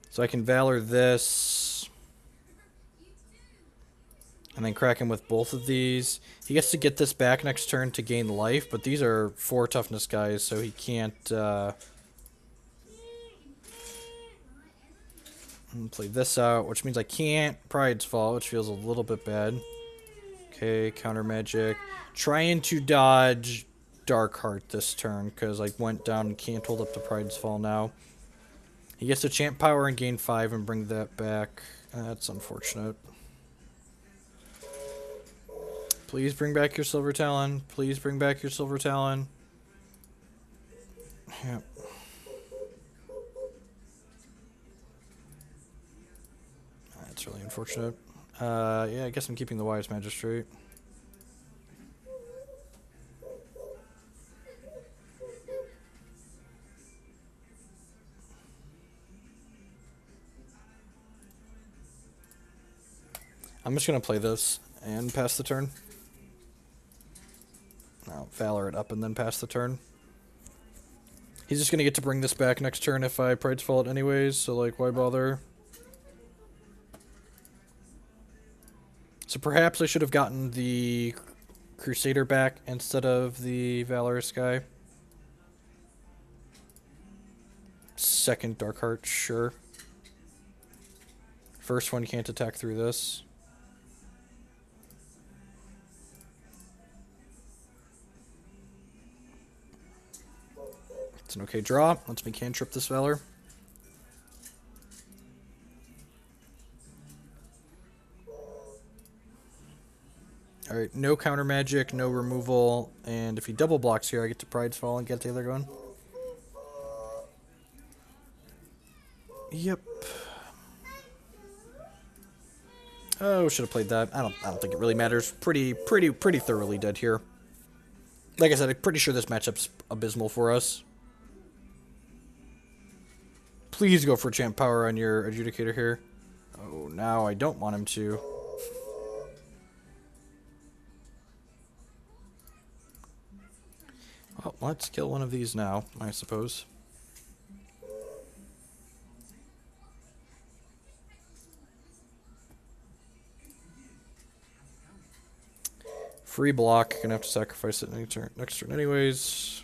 So I can Valor this. And then crack him with both of these. He gets to get this back next turn to gain life, but these are 4 toughness guys, so he can't play this out, which means I can't Pride's Fall, which feels a little bit bad. Okay, counter magic. Trying to dodge Dark Heart this turn, because I went down and can't hold up to Pride's Fall now. He gets to champ power and gain 5 and bring that back. That's unfortunate. Please bring back your Silver Talon. Please bring back your Silver Talon. Yep. That's really unfortunate. Yeah, I guess I'm keeping the Wise Magistrate. I'm just going to play this and pass the turn. I'll Valor it up and then pass the turn. He's just going to get to bring this back next turn if I Pride's Fall it anyways, so like, why bother? So perhaps I should have gotten the Crusader back instead of the Valorous guy. Second Darkheart, sure. First one can't attack through this. It's an okay draw. Lets me cantrip this Valor. Alright, no counter magic, no removal, and if he double blocks here, I get to Pride's Fall and get the other going. Yep. Oh, should have played that. I don't think it really matters. Pretty thoroughly dead here. Like I said, I'm pretty sure this matchup's abysmal for us. Please go for champ power on your adjudicator here. Oh, now I don't want him to. Well, let's kill one of these now, I suppose. Free block, gonna have to sacrifice it next turn anyways.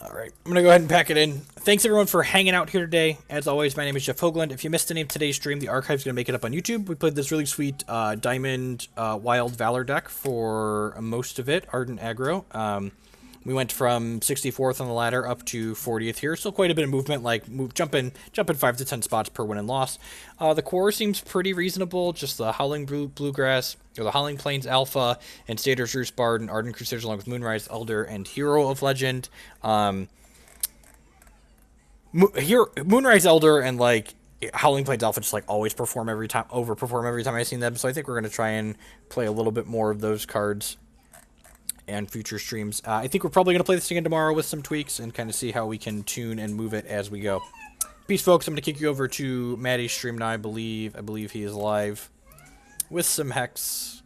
Alright, I'm going to go ahead and pack it in. Thanks everyone for hanging out here today. As always, my name is Jeff Hoagland. If you missed any of today's stream, the archive's going to make it up on YouTube. We played this really sweet Diamond Wild Valor deck for most of it, Ardent aggro. We went from 64th on the ladder up to 40th here. Still quite a bit of movement, like jumping 5 to 10 spots per win and loss. The core seems pretty reasonable. Just the Howling Bluegrass, or the Howling Plains Alpha, and Satyr's Roost Bard, and Ardent Crusaders along with Moonrise Elder and Hero of Legend. Moonrise Elder and like Howling Plains Alpha just like always overperform every time I've seen them. So I think we're gonna try and play a little bit more of those cards and future streams. I think we're probably going to play this again tomorrow with some tweaks and kind of see how we can tune and move it as we go. Peace, folks. I'm going to kick you over to Maddie's stream now. I believe he is live with some Hex.